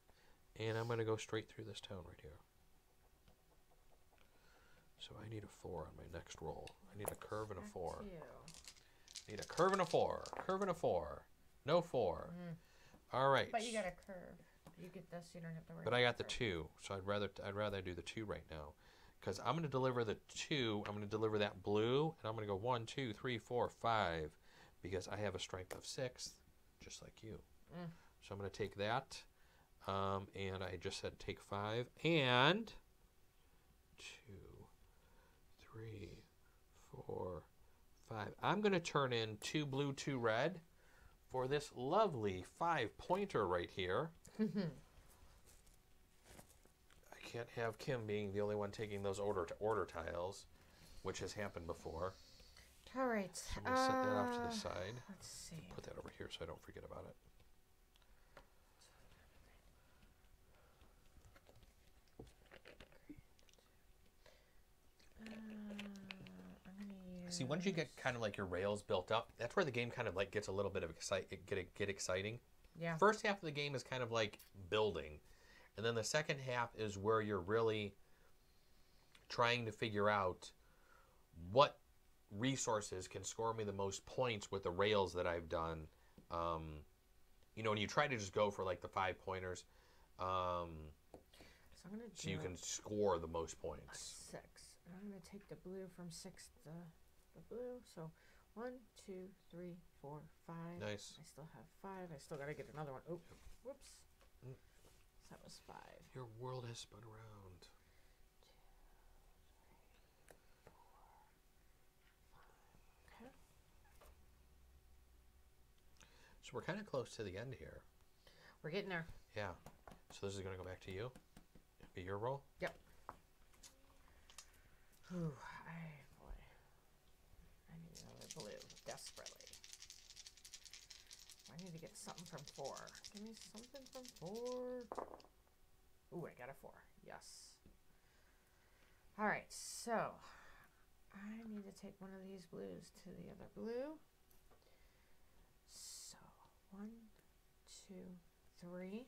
and I'm going to go straight through this town right here. So I need a 4 on my next roll. I need a curve and a 4. I need a curve and a 4. Curve and a 4. No 4. All right. But you got a curve. You get this, you don't have to worry. But I got the 2, so I'd rather do the 2 right now, because I'm going to deliver the 2. I'm going to deliver that blue, and I'm going to go 1, 2, 3, 4, 5, because I have a strength of 6, just like you. So I'm going to take that, and I just said take 5, and 2, 3, 4, 5. I'm going to turn in 2 blue, 2 red for this lovely 5-pointer right here. I can't have Kim being the only one taking those order tiles, which has happened before. All right. So I'm going to set that off to the side. Let's see. Put that over here so I don't forget about it. See, once you get kind of like your rails built up, that's where the game kind of like gets a little bit of exciting. Yeah. First half of the game is kind of like building, And then the second half is where you're really trying to figure out what resources can score me the most points with the rails that I've done. You know, and you try to just go for like the 5-pointers. So I'm gonna so you can score the most points. 6. And I'm gonna take the blue from 6. The blue. So 1, 2, 3, 4, 5. Nice. I still have 5. I still gotta get another one. Oh, whoops. So that was 5. Your world has spun around. 2, 3, 4, 5. Okay. So we're kind of close to the end here. We're getting there. Yeah. So this is going to go back to you. Be your roll? Yep. Ooh, boy. I need another blue desperately. I need to get something from 4. Give me something from 4. Ooh, I got a 4. Yes. All right, so I need to take one of these blues to the other blue. So 1, 2, 3.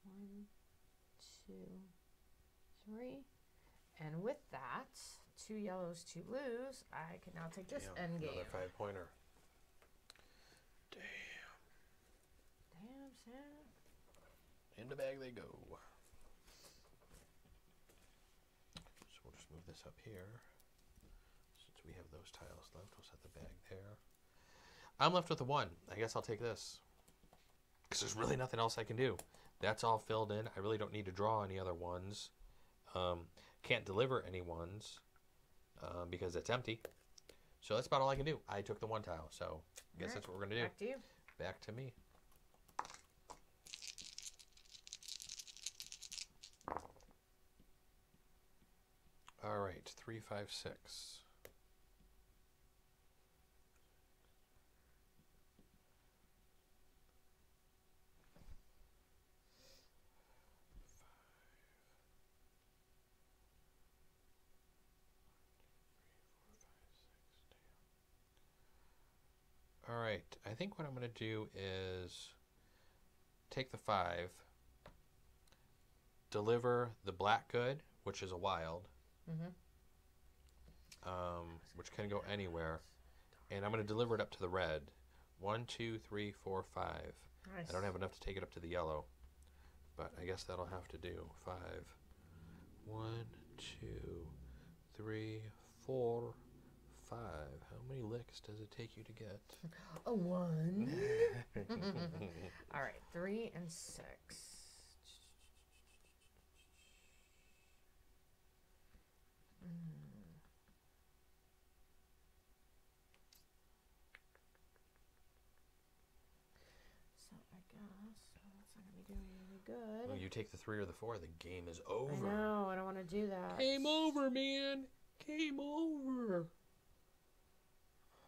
1, 2, 3. And with that, 2 yellows, 2 blues, I can now take this end game. Another 5-pointer. Damn. Damn, Sam. In the bag they go. So we'll just move this up here. Since we have those tiles left, we'll set the bag there. I'm left with a 1. I guess I'll take this. Because there's really nothing else I can do. That's all filled in. I really don't need to draw any other ones. Can't deliver any ones because it's empty. So that's about all I can do. I took the 1 tile. So I guess that's what we're going to do. Back to you. Back to me. All right, 3, 5, 6. All right, I think what I'm going to do is take the 5, deliver the black good, which is a wild, which can go anywhere, and I'm going to deliver it up to the red. 1, 2, 3, 4, 5. Nice. I don't have enough to take it up to the yellow, but I guess that'll have to do. 5. 1, 2, 3, 4, 5. How many licks does it take you to get? A 1. All right, 3 and 6. So I guess that's not going to be doing any good. Well, you take the 3 or the 4, the game is over. I know, I don't want to do that. Game over, man. Game over.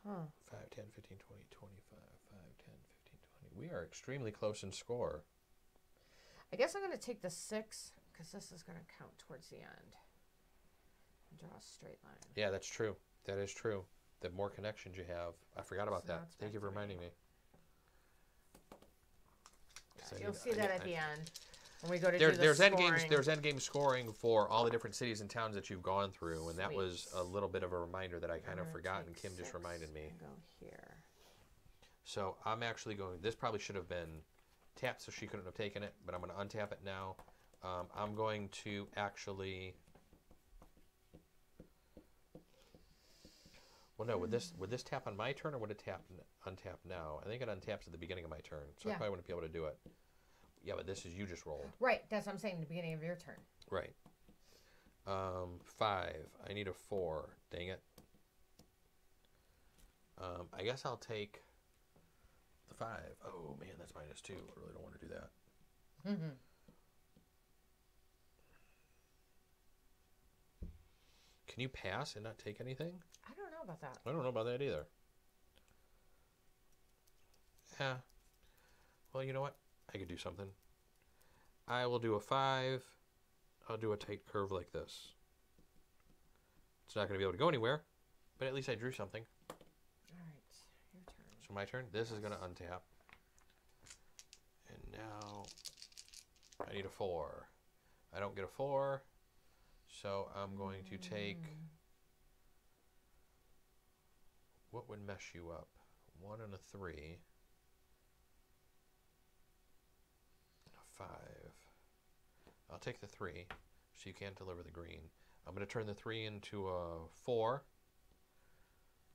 Huh. 5, 10, 15, 20, 25. 5, 10, 15, 20. We are extremely close in score. I guess I'm going to take the 6 because this is going to count towards the end. And draw a straight line. Yeah, that's true. That is true. The more connections you have. I forgot about that. Thank you for reminding me. You'll see that at the end. When we go to there's end game scoring for all the different cities and towns that you've gone through, and that was a little bit of a reminder that I kind of forgot, and Kim just reminded me. Go here. So I'm actually going. This probably should have been tapped, so she couldn't have taken it, but I'm going to untap it now. I'm going to actually. Well, no. Would this tap on my turn, or would it untap now? I think it untaps at the beginning of my turn, so I probably wouldn't be able to do it. Yeah, but this is you just rolled. Right, that's what I'm saying, the beginning of your turn. Right. 5. I need a 4. Dang it. I guess I'll take the 5. Oh, man, that's -2. I really don't want to do that. Can you pass and not take anything? I don't know about that. I don't know about that either. Yeah. Well, you know what? I could do something. I will do a 5. I'll do a tight curve like this. It's not going to be able to go anywhere, but at least I drew something. All right, your turn. So my turn. This is going to untap. And now I need a 4. I don't get a 4, so I'm going to take... What would mess you up? 1 and a 3. A 5. I'll take the 3, so you can't deliver the green. I'm going to turn the 3 into a 4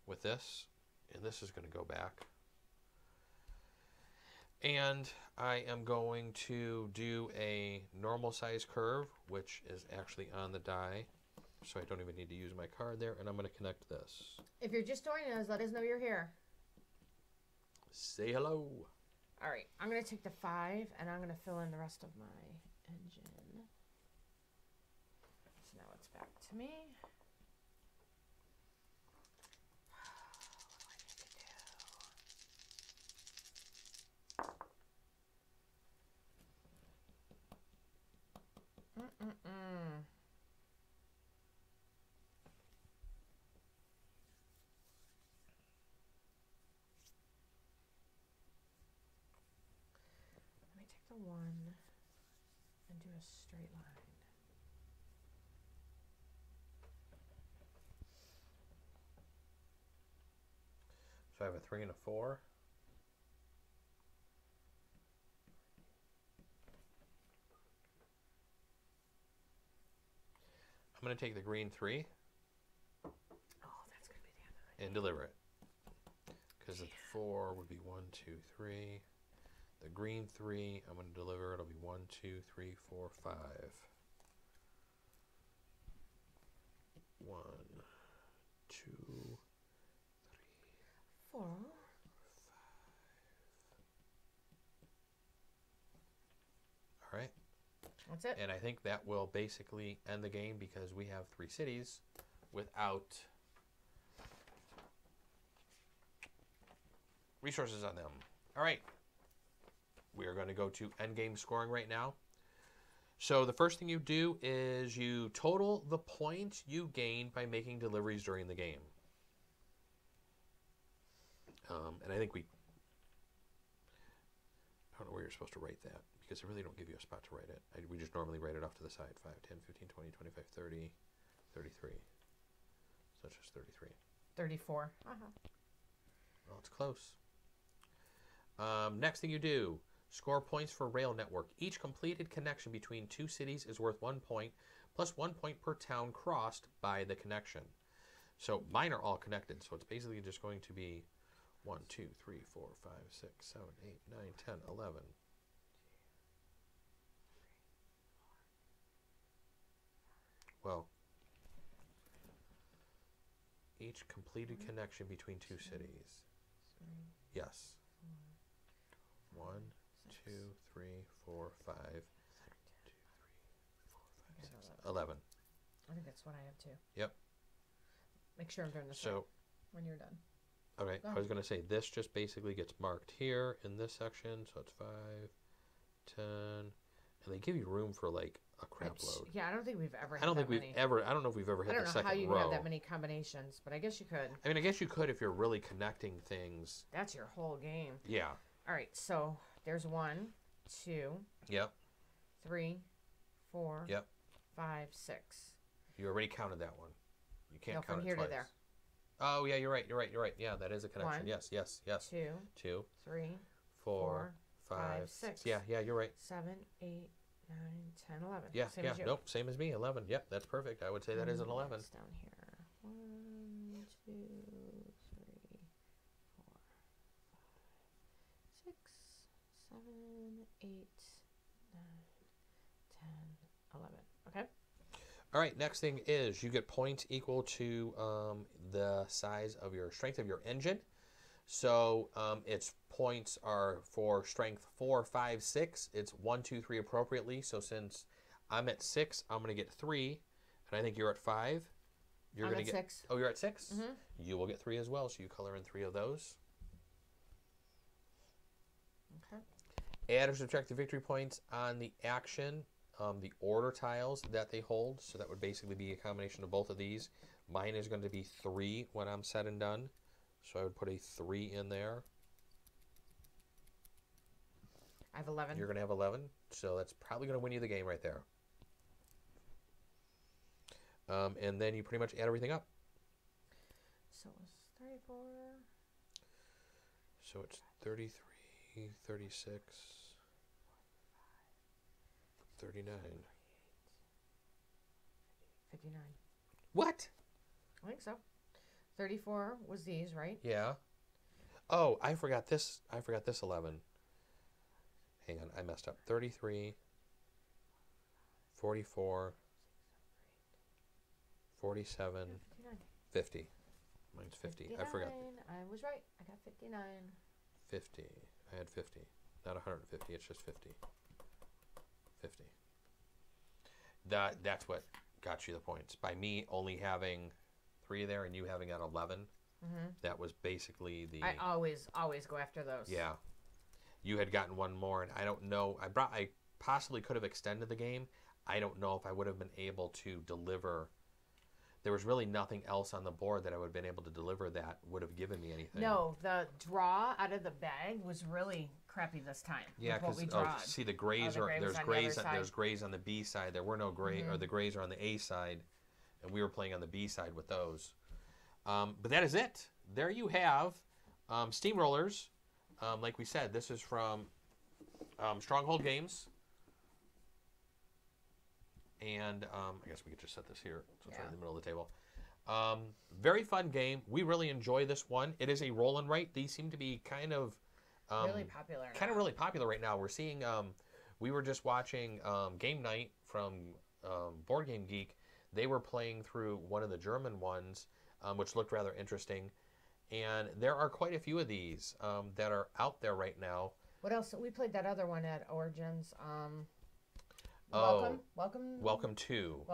with this, and this is going to go back. And I am going to do a normal size curve, which is actually on the die, so I don't even need to use my card there, and I'm going to connect this. If you're just joining us, let us know you're here. Say hello. All right, I'm going to take the 5, and I'm going to fill in the rest of my engine. So now it's back to me. Let me take the 1 and do a straight line. So I have a 3 and a 4. I'm going to take the green 3. Oh, that's going to be the end of it. And deliver it. Because the 4 would be 1, 2, 3. The green 3, I'm going to deliver. It'll be 1, 2, 3, 4, 5. 1, 2, 3, 4. 5. All right. That's it. And I think that will basically end the game because we have 3 cities without resources on them. All right. We are going to go to endgame scoring right now. So the first thing you do is you total the points you gain by making deliveries during the game. And I think I don't know where you're supposed to write that because they really don't give you a spot to write it. We just normally write it off to the side. 5, 10, 15, 20, 25, 30, 33. So that's just 33. 34. Well, it's close. Next thing you do, score points for rail network. Each completed connection between 2 cities is worth 1 point, plus 1 point per town crossed by the connection. So mine are all connected, so it's basically just going to be 1, 2, 3, 4, 5, 6, 7, 8, 9, 10, 11. Well, each completed connection between 2 cities. Yes. 1, 2, 3, 4, 5, 2, 3, 4, 5, 6, 11. I think that's what I have too. Yep. Make sure I'm doing this right when you're done. Okay, I was going to say this just basically gets marked here in this section, so it's 5, 10, and they give you room for like a crap load. Yeah, I don't think we've ever. I don't know if we've ever hit the second row. I don't know how you have that many combinations, but I guess you could. I mean, I guess you could if you're really connecting things. That's your whole game. Yeah. All right, so there's 1, 2. Yep. 3, 4. Yep. 5, 6. You already counted that one. You can't count from it here twice. to there. Oh yeah, you're right. Yeah, that is a connection. 1, Yes. 2, 2, 3, 4, 5, 6. Yeah, you're right. 7, 8, 9, 10, 11. Yeah, Same as you. Nope, same as me. 11. Yep, that's perfect. I would say that is an 11. It's down here. 1, 2, 3, 4, 5, 6, 7, 8, 9, 10, 11. Okay. All right, next thing is you get points equal to the size of your strength of your engine. So its points are for strength 4, 5, 6. It's 1, 2, 3 appropriately. So since I'm at 6, I'm going to get 3. And I think you're at 5. I'm at 6. Oh, you're at 6? Mm-hmm. You will get 3 as well. So you color in 3 of those. Okay. Add or subtract the victory points on the action. The order tiles that they hold. So that would basically be a combination of both of these. Mine is going to be 3 when I'm said and done. So I would put a 3 in there. have 11. You're going to have 11, so that's probably going to win you the game right there. And then you pretty much add everything up. So it's 34. So it's 33, 36, 39. 59. What? I think so. 34 was these, right? Yeah. Oh, I forgot this. I forgot this 11. Hang on, I messed up. 33, 44, 47, 59. 50. Mine's 50. 59. I forgot. I was right. I got 59. 50. I had 50. Not 150. It's just 50. 50. That's what got you the points. By me only having 3 there and you having at 11, that was basically the... I always go after those. Yeah. You had gotten one more, and I don't know. I possibly could have extended the game. I don't know if I would have been able to deliver. There was really nothing else on the board that I would have been able to deliver that would have given me anything. No, the draw out of the bag was really crappy this time. Yeah, because see the grays there's grays on the B side. There were no gray, or the grays are on the A side, and we were playing on the B side with those. But that is it. There you have SteamRollers. Like we said, this is from Stronghold Games. And I guess we could just set this here, so it's right in the middle of the table. Very fun game. We really enjoy this one. It is a roll and write. These seem to be kind of really popular. Really popular right now. We're seeing. We were just watching Game Night from Board Game Geek. They were playing through one of the German ones, which looked rather interesting. And there are quite a few of these that are out there right now. What else? We played that other one at Origins. Welcome to.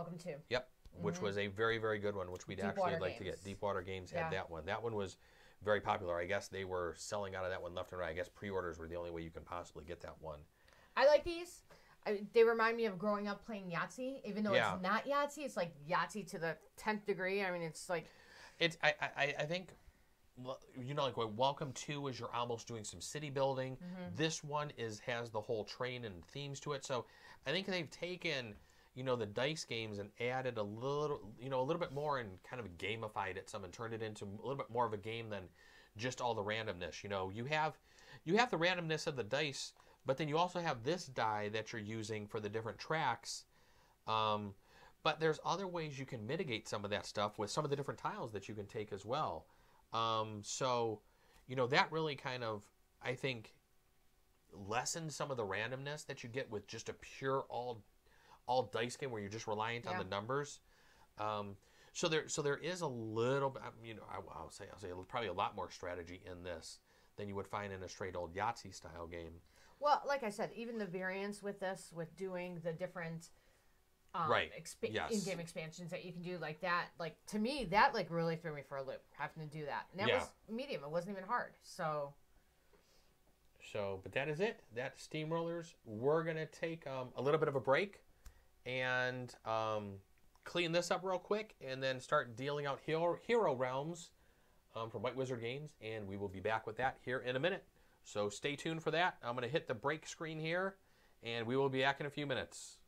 Yep, which was a very, very good one, which we'd actually like to get. Deepwater Games had that one. That one was very popular. I guess they were selling out of that one left and right. I guess pre-orders were the only way you can possibly get that one. I like these. They remind me of growing up playing Yahtzee, even though it's not Yahtzee. It's like Yahtzee to the 10th degree. I mean, it's like... It's. I think... You know, like Welcome to is you're almost doing some city building. This one has the whole train and themes to it. So I think they've taken, the dice games and added a little bit more and kind of gamified it some and turned it into a little bit more of a game than just all the randomness. You have the randomness of the dice, but then you also have this die that you're using for the different tracks. But there's other ways you can mitigate some of that stuff with some of the different tiles that you can take as well. So, that really kind of, I think, lessens some of the randomness that you get with just a pure all dice game where you're just reliant on the numbers. So there is a little bit, I'll say probably a lot more strategy in this than you would find in a straight old Yahtzee style game. Well, like I said, even the variance with this, with doing the different in-game expansions that you can do like that, like to me that like really threw me for a loop having to do that, and that was medium. It wasn't even hard. So but that is it. That's SteamRollers. We're gonna take a little bit of a break and clean this up real quick, and then start dealing out Hero Realms from White Wizard Games, and we will be back with that here in a minute. So stay tuned for that. I'm gonna hit the break screen here, and we will be back in a few minutes.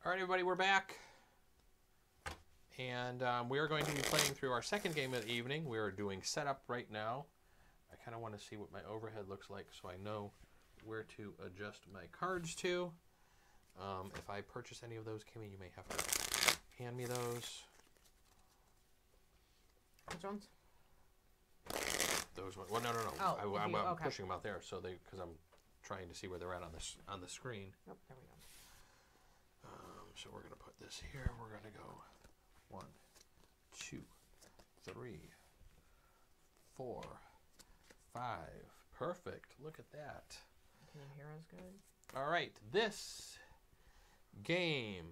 All right, everybody, we're back. And we are going to be playing through our second game of the evening. We are doing setup right now. I kind of want to see what my overhead looks like so I know where to adjust my cards to. If I purchase any of those, Kimmy, you may have to hand me those. Which ones? Those ones. Well, no. Oh, I'm okay. pushing them out there so because I'm trying to see where they're at on the screen. Oh, there we go. So we're going to put this here. We're going to go 1, 2, 3, 4, 5. Perfect. Look at that. Can you hear us good? All right. This game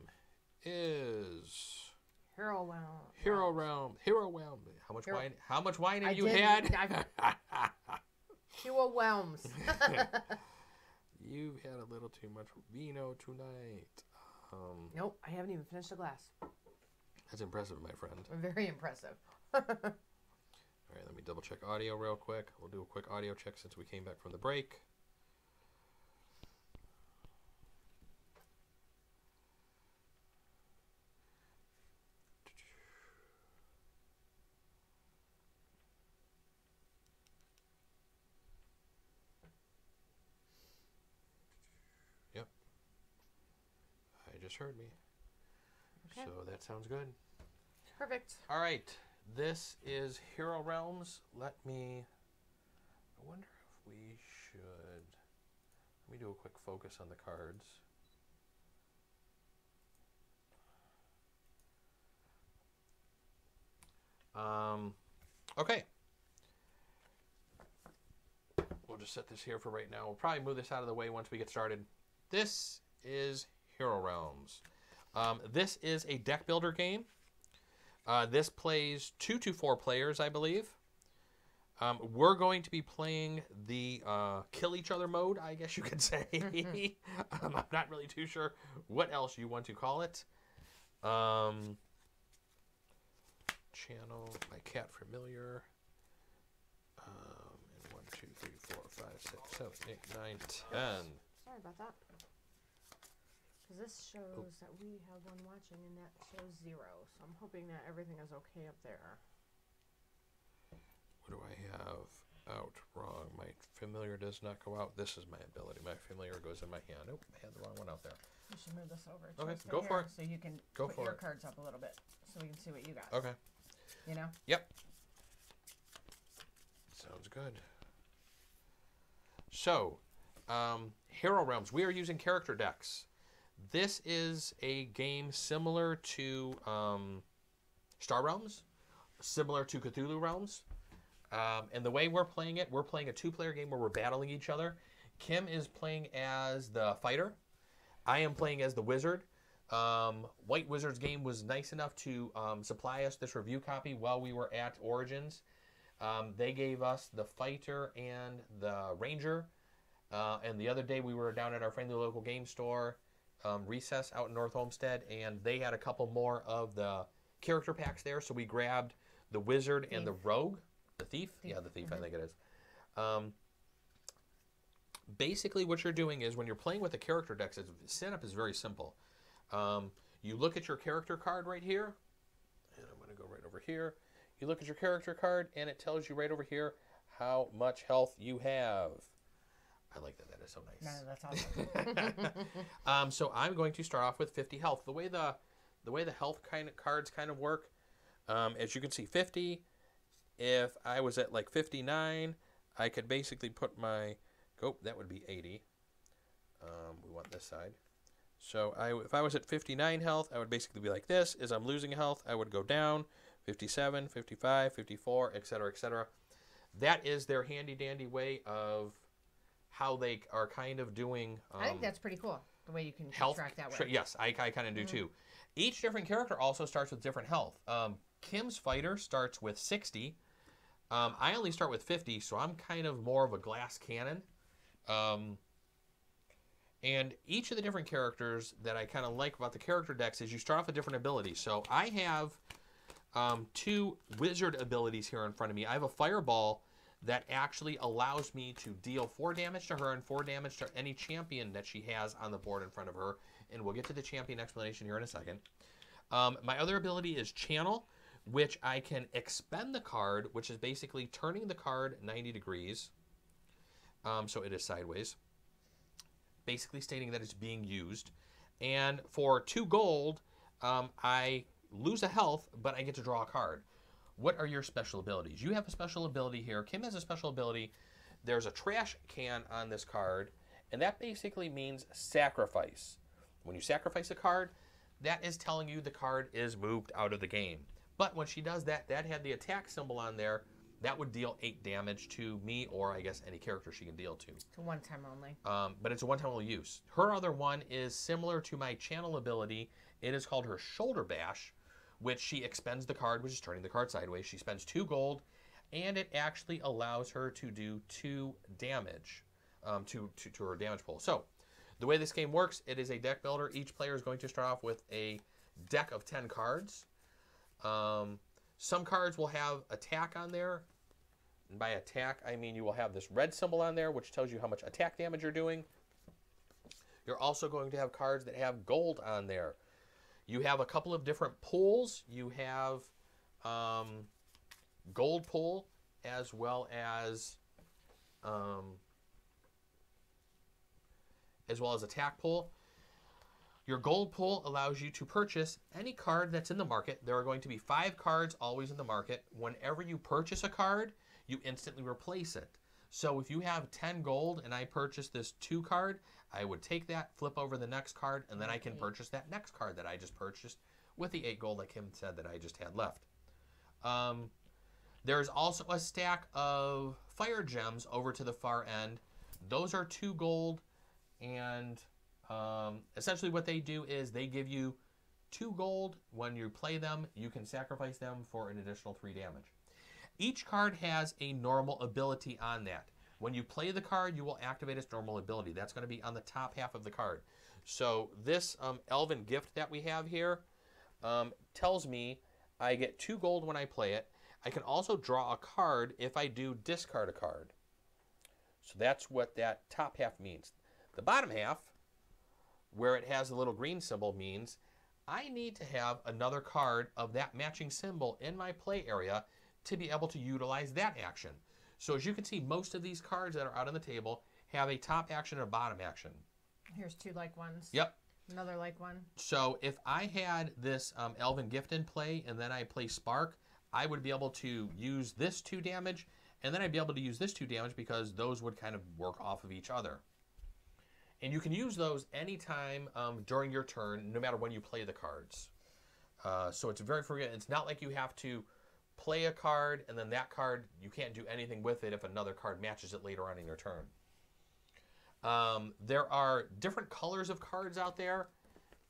is Hero Realm. How much wine have you had? Hero Realms. You've had a little too much vino tonight. Nope, I haven't even finished a glass. That's impressive, my friend. Very impressive. All right, let me double check audio real quick. We'll do a quick audio check since we came back from the break. Yep. I just heard me. Okay. So that sounds good. Perfect. All right. This is Hero Realms. I wonder if we should... Let me do a quick focus on the cards. Okay. We'll just set this here for right now. We'll probably move this out of the way once we get started. This is Hero Realms. This is a deck builder game. This plays 2 to 4 players, I believe. We're going to be playing the kill each other mode, I guess you could say. I'm not really too sure what else you want to call it. Channel, my cat familiar. And 1, 2, 3, 4, 5, 6, 7, 8, 9, 10. Sorry about that. Because this shows that we have one watching and that shows 0. So I'm hoping that everything is okay up there. What do I have out wrong? My familiar does not go out. This is my ability. My familiar goes in my hand. Oh, I had the wrong one out there. You should move this over. Okay, go for it. So you can put your cards up a little bit so we can see what you got. Okay. You know? Yep. Sounds good. So, Hero Realms. We are using character decks. This is a game similar to Star Realms, similar to Cthulhu Realms. And the way we're playing it, we're playing a 2-player game where we're battling each other. Kim is playing as the fighter. I am playing as the wizard. White Wizard's game was nice enough to supply us this review copy while we were at Origins. They gave us the fighter and the ranger. And the other day we were down at our friendly local game store, Recess out in North Homestead, and they had a couple more of the character packs there. So we grabbed the wizard and the rogue. The thief? Yeah, the thief, I think it is. Basically, what you're doing is when you're playing with the character decks, the setup is very simple. You look at your character card right here, and I'm going to go right over here. You look at your character card, and it tells you right over here how much health you have. I like that. That is so nice. No, that's awesome. So I'm going to start off with 50 health. The way the health cards kind of work, as you can see, 50. If I was at like 59, I could basically put my... Oh, that would be 80. We want this side. So if I was at 59 health, I would basically be like this. As I'm losing health, I would go down. 57, 55, 54, etc., etc. That is their handy-dandy way of how they are kind of doing... I think that's pretty cool, the way you can track that way. Yes, I kind of do too. Each different character also starts with different health. Kim's fighter starts with 60. I only start with 50, so I'm kind of more of a glass cannon. And each of the different characters that I kind of like about the character decks is you start off with different abilities. So I have 2 wizard abilities here in front of me. I have a fireball that actually allows me to deal 4 damage to her and 4 damage to any champion that she has on the board in front of her. and we'll get to the champion explanation here in a second. My other ability is Channel, which I can expend the card, which is basically turning the card 90 degrees. So it is sideways. Basically stating that it's being used. And for 2 gold, I lose a health, but I get to draw a card. What are your special abilities? You have a special ability here. Kim has a special ability. There's a trash can on this card, and that basically means sacrifice. When you sacrifice a card, that is telling you the card is moved out of the game. But when she does that, that had the attack symbol on there. That would deal 8 damage to me, or I guess any character she can deal to. It's a one-time only. But it's a one-time only use. Her other one is similar to my Channel ability. It is called her Shoulder Bash, which she expends the card, which is turning the card sideways. She spends 2 gold, and it actually allows her to do 2 damage to her damage pool. So the way this game works, it is a deck builder. Each player is going to start off with a deck of 10 cards. Some cards will have attack on there. And by attack, I mean you will have this red symbol on there, which tells you how much attack damage you're doing. You're also going to have cards that have gold on there. You have a couple of different pools. You have gold pool as well as attack pool. Your gold pool allows you to purchase any card that's in the market. There are going to be 5 cards always in the market. Whenever you purchase a card, you instantly replace it. So if you have 10 gold and I purchase this 2 card, I would take that, flip over the next card, and then I can purchase that next card that I just purchased with the 8 gold like Kim said that I just had left. There's also a stack of fire gems over to the far end. Those are 2 gold, and essentially what they do is they give you 2 gold. When you play them, you can sacrifice them for an additional 3 damage. Each card has a normal ability on that. When you play the card, you will activate its normal ability. That's going to be on the top half of the card. So this Elven Gift that we have here tells me I get 2 gold when I play it. I can also draw a card if I do discard a card. So that's what that top half means. The bottom half, where it has a little green symbol, means I need to have another card of that matching symbol in my play area to be able to utilize that action. So as you can see, most of these cards that are out on the table have a top action and a bottom action. Here's 2 like ones. Yep. Another like one. So if I had this Elven Gift in play and then I play Spark, I would be able to use this 2 damage, and then I'd be able to use this 2 damage because those would kind of work off of each other. And you can use those anytime during your turn, no matter when you play the cards. So it's very forgiving. It's not like you have to play a card and then that card, you can't do anything with it if another card matches it later on in your turn. There are different colors of cards out there.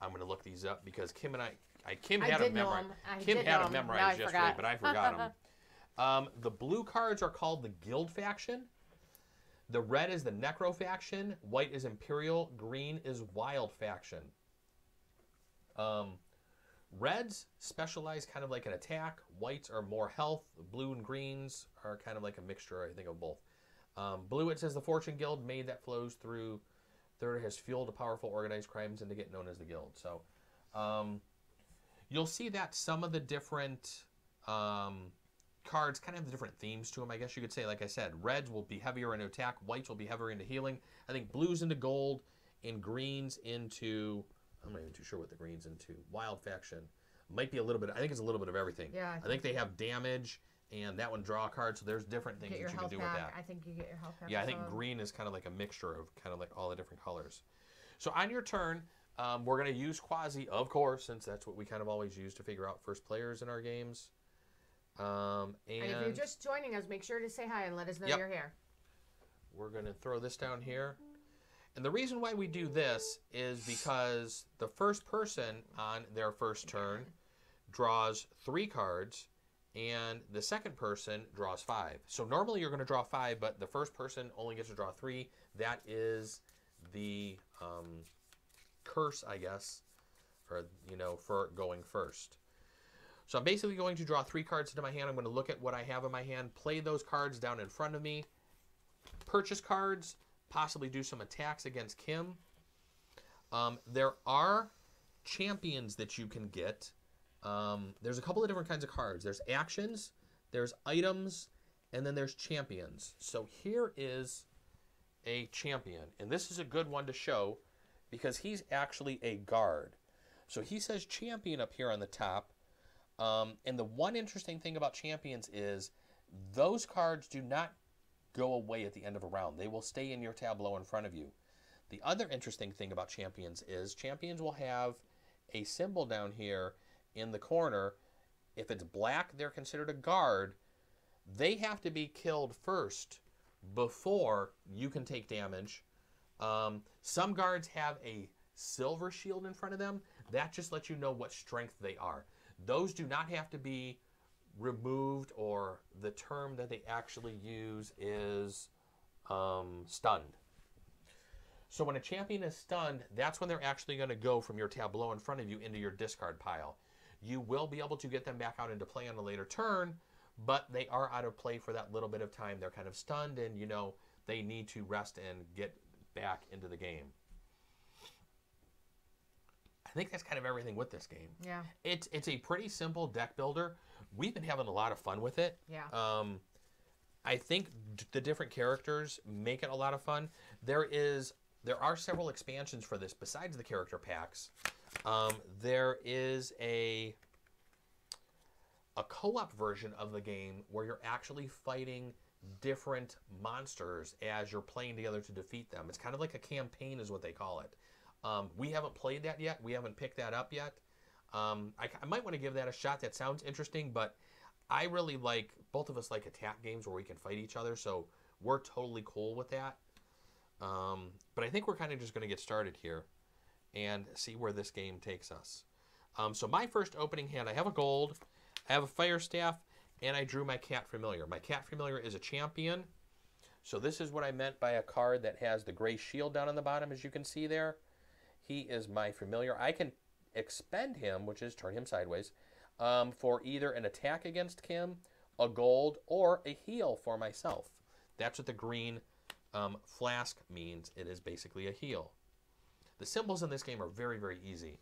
I'm going to look these up because Kim and Kim had them memorized. Kim had them memorized yesterday, but I forgot them. The blue cards are called the Guild faction. The red is the Necro faction. White is Imperial. Green is Wild faction. Reds specialize kind of like an attack. Whites are more health. Blue and greens are kind of like a mixture, I think, of both. Blue, it says the Fortune Guild, made that flows through. Third has fueled a powerful organized crimes and to get known as the Guild. So you'll see that some of the different cards kind of have different themes to them, I guess you could say. Like I said, reds will be heavier into attack. Whites will be heavier into healing. I think blues into gold and greens into... I'm not even too sure what the green's into. Wild faction. Might be a little bit... I think it's a little bit of everything. Yeah. I think they have damage, and that one draw a card, so there's different things that you can do with that. I think you get your health back. Yeah, I think green is kind of like a mixture of kind of like all the different colors. So on your turn, we're going to use Quasi, of course, since that's what we kind of always use to figure out first players in our games. And if you're just joining us, make sure to say hi and let us know you're here. We're going to throw this down here. And the reason why we do this is because the first person on their first turn draws 3 cards, and the second person draws 5. So normally you're going to draw 5, but the first person only gets to draw 3. That is the curse, I guess, or, for going first. So I'm basically going to draw 3 cards into my hand. I'm going to look at what I have in my hand, play those cards down in front of me, purchase cards, possibly do some attacks against Kim. There are champions that you can get. There's a couple of different kinds of cards. There's actions, there's items, and then there's champions. So here is a champion. And this is a good one to show because he's actually a guard. So he says champion up here on the top. And the one interesting thing about champions is those cards do not go away at the end of a round. They will stay in your tableau in front of you. The other interesting thing about champions is champions will have a symbol down here in the corner. If it's black, they're considered a guard. They have to be killed first before you can take damage. Some guards have a silver shield in front of them. That just lets you know what strength they are. Those do not have to be removed, or the term that they actually use is stunned. So when a champion is stunned, that's when they're actually going to go from your tableau in front of you into your discard pile. You will be able to get them back out into play on a later turn, but they are out of play for that little bit of time. They're kind of stunned, and they need to rest and get back into the game. I think that's kind of everything with this game. Yeah. It's a pretty simple deck builder. We've been having a lot of fun with it. Yeah. I think the different characters make it a lot of fun. There are several expansions for this besides the character packs. There is a co-op version of the game where you're actually fighting different monsters as you're playing together to defeat them. It's kind of like a campaign is what they call it. We haven't played that yet. We haven't picked that up yet. I might want to give that a shot. That sounds interesting, but I really like, both of us like attack games where we can fight each other, so we're totally cool with that. But I think we're kind of just going to get started here and see where this game takes us. So my first opening hand, I have a gold, I have a fire staff, and I drew my cat familiar. My cat familiar is a champion. So this is what I meant by a card that has the gray shield down on the bottom, as you can see there. He is my familiar. I can expend him, which is turn him sideways, for either an attack against him, a gold, or a heal for myself. That's what the green flask means. It is basically a heal. The symbols in this game are very, very easy.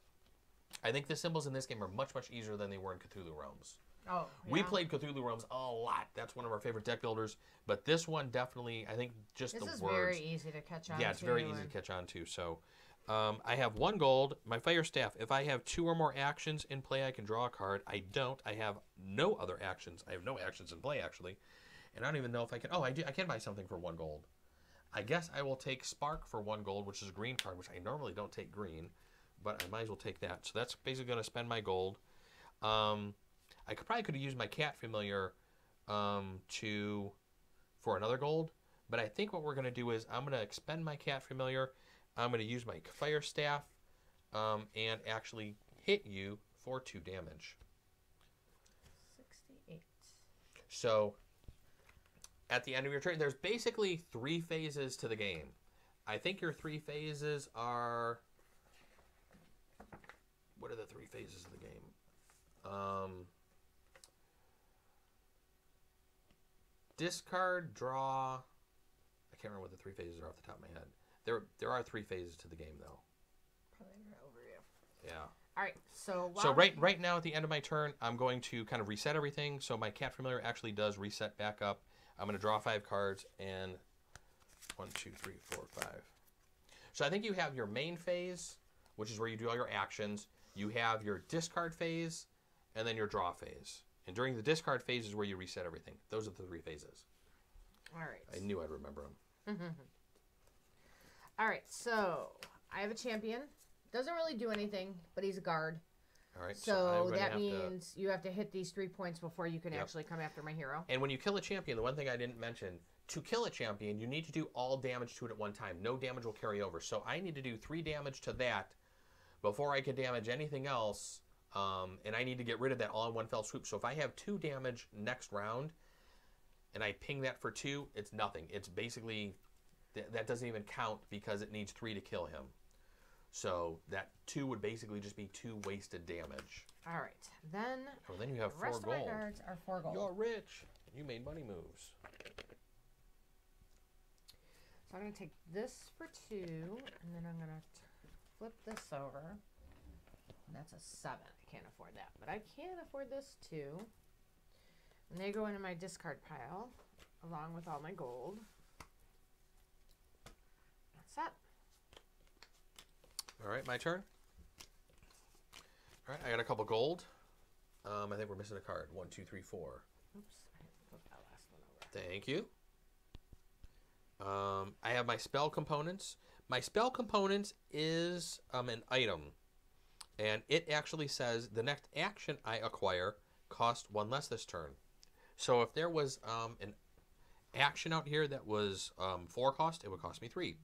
I think the symbols in this game are much, much easier than they were in Cthulhu Realms. Oh, yeah. We played Cthulhu Realms a lot. That's one of our favorite deck builders. But this one definitely, I think just the words. This is very easy to catch on to. Yeah, it's very easy to catch on to. So I have one gold, my fire staff. If I have 2 or more actions in play, I can draw a card. I don't. I have no other actions. I have no actions in play, actually. And I don't even know if I can. Oh, I do. I can buy something for 1 gold. I guess I will take Spark for 1 gold, which is a green card, which I normally don't take green. But I might as well take that. So that's basically going to spend my gold. I probably could have used my cat familiar for another gold. But I think what we're going to do is I'm going to expend my cat familiar. I'm going to use my fire staff and actually hit you for 2 damage. 68. So at the end of your turn, there's basically 3 phases to the game. I think your 3 phases are... What are the 3 phases of the game? Discard, draw... I can't remember what the 3 phases are off the top of my head. There are 3 phases to the game, though. Probably an overview. Yeah. All right, so... So right now, at the end of my turn, I'm going to kind of reset everything. So my cat familiar actually does reset back up. I'm going to draw 5 cards, and 1, 2, 3, 4, 5. So I think you have your main phase, which is where you do all your actions. You have your discard phase, and then your draw phase. And during the discard phase is where you reset everything. Those are the 3 phases. All right. I knew I'd remember them. All right, so I have a champion. Doesn't really do anything, but he's a guard. All right. So that means you have to hit these 3 points before you can actually come after my hero. And when you kill a champion, the one thing I didn't mention, to kill a champion, you need to do all damage to it at one time. No damage will carry over. So I need to do 3 damage to that before I can damage anything else. And I need to get rid of that all in one fell swoop. So if I have 2 damage next round and I ping that for 2, it's nothing. It's basically, that doesn't even count because it needs 3 to kill him. So that 2 would basically just be 2 wasted damage. All right. Then, then you have 4 gold. The rest of my cards are 4 gold. You're rich. You made money moves. So I'm going to take this for 2, and then I'm going to flip this over. And that's a 7. I can't afford that. But I can afford this too. And they go into my discard pile along with all my gold. That's that. All right, my turn. All right, I got a couple gold. I think we're missing a card. 1, 2, 3, 4. Oops, I flipped that last one over. Thank you. I have my spell components. My spell components is an item. And it actually says the next action I acquire costs 1 less this turn. So if there was an action out here that was 4 cost, it would cost me 3.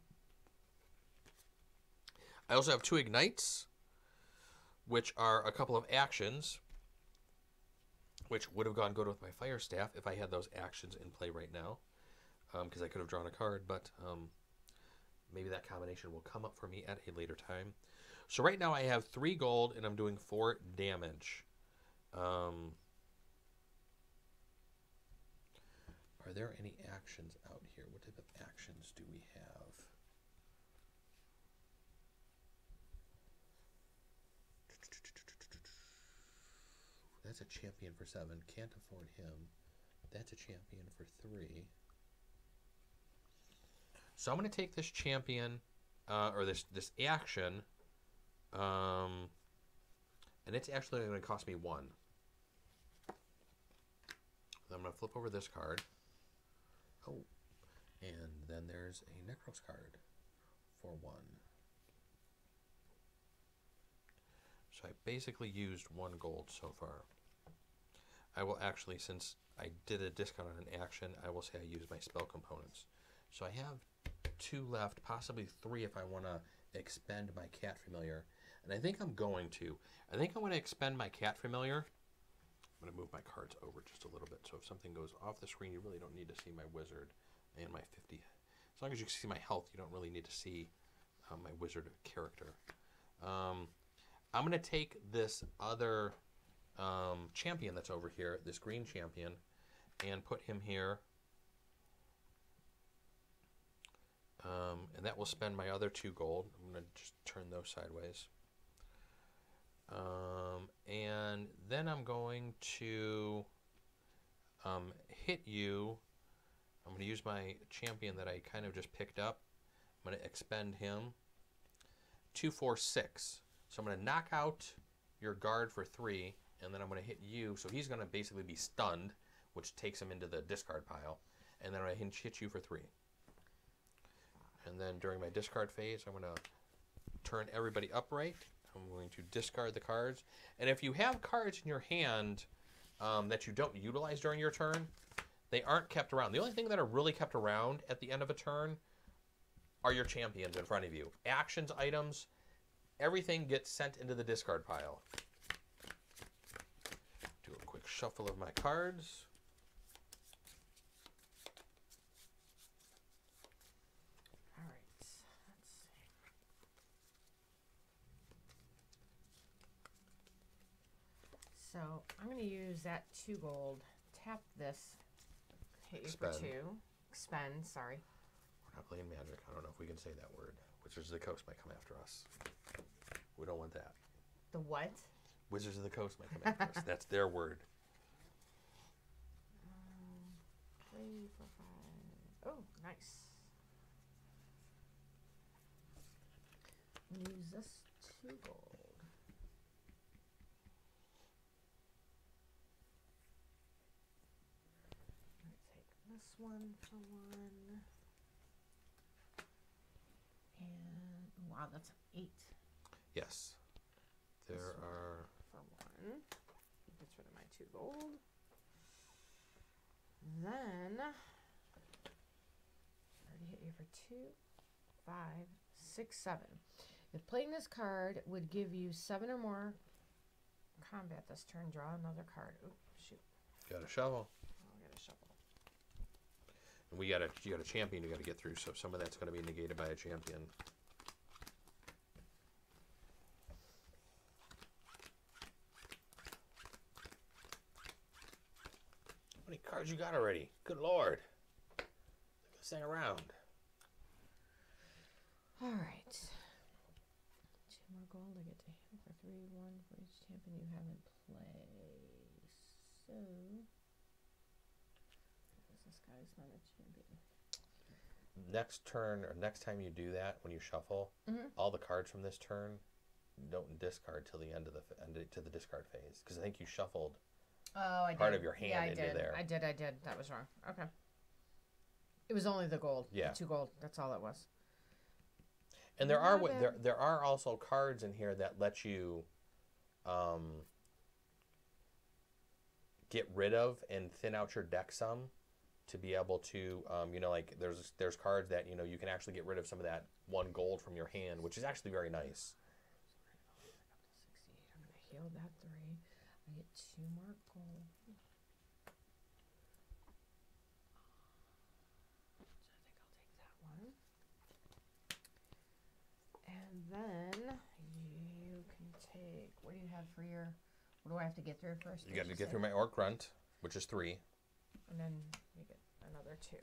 I also have 2 ignites, which are a couple of actions, which would have gone good with my fire staff if I had those actions in play right now, because I could have drawn a card, but maybe that combination will come up for me at a later time. So right now I have 3 gold, and I'm doing 4 damage. Are there any actions out here? What type of actions do we have? That's a champion for 7. Can't afford him. That's a champion for 3. So I'm going to take this champion, or this action, and it's actually going to cost me 1. Then I'm going to flip over this card. Oh, and then there's a Necros card for 1. So I basically used 1 gold so far. I will actually, since I did a discount on an action, I will say I used my spell components. So I have 2 left, possibly 3 if I want to expend my Cat Familiar. And I think I'm going to. I think I'm going to expend my Cat Familiar. I'm going to move my cards over just a little bit. So if something goes off the screen, you really don't need to see my wizard and my 50. As long as you can see my health, you don't really need to see my wizard character. I'm going to take this other champion that's over here, this green champion, and put him here. And that will spend my other 2 gold. I'm going to just turn those sideways. And then I'm going to hit you. I'm going to use my champion that I kind of just picked up. I'm going to expend him. 2, 4, 6. So I'm going to knock out your guard for 3, and then I'm going to hit you. So he's going to basically be stunned, which takes him into the discard pile. And then I hit you for 3. And then during my discard phase, I'm going to turn everybody upright. I'm going to discard the cards. And if you have cards in your hand that you don't utilize during your turn, they aren't kept around. The only thing that are really kept around at the end of a turn are your champions in front of you. Actions, items, everything gets sent into the discard pile. Do a quick shuffle of my cards. All right, let's see. So I'm going to use that 2 gold, tap this, hit you Expend. for 2. Expend, sorry. We're not playing Magic. I don't know if we can say that word. Wizards of the Coast might come after us. We don't want that. The what? Wizards of the Coast might come after us. That's their word. 3, 4, 5. Oh, nice. Use this 2 gold. Take this one for 1. And wow, that's an 8. Yes. There are... For 1. Gets rid of my 2 gold. Then, I already hit you for 2, 5, 6, 7. If playing this card would give you 7 or more combat this turn, draw another card. Oop, shoot. Got a shovel. I'll get a shovel. And you got a champion you got to get through, so some of that's going to be negated by a champion. How many cards you got already? Good Lord. Look this thing around. All right. gold. I get to hand for 3, 1 for each champion you have in play. So, this guy's not a champion. Next turn, or next time you do that, when you shuffle, all the cards from this turn don't discard till the end of the discard phase, because I think you shuffled part of your hand into there. I did. That was wrong. Okay. It was only the gold. Yeah. The 2 gold. That's all it was. And there are also cards in here that let you get rid of and thin out your deck some to be able to, like there's cards that, you can actually get rid of some of that 1 gold from your hand, which is actually very nice. I'm going to heal that 3. I get 2 more gold. And then you can take, what do you have for your, what do I have to get through first? You got to get through my Orc Grunt, which is 3. And then you get another 2.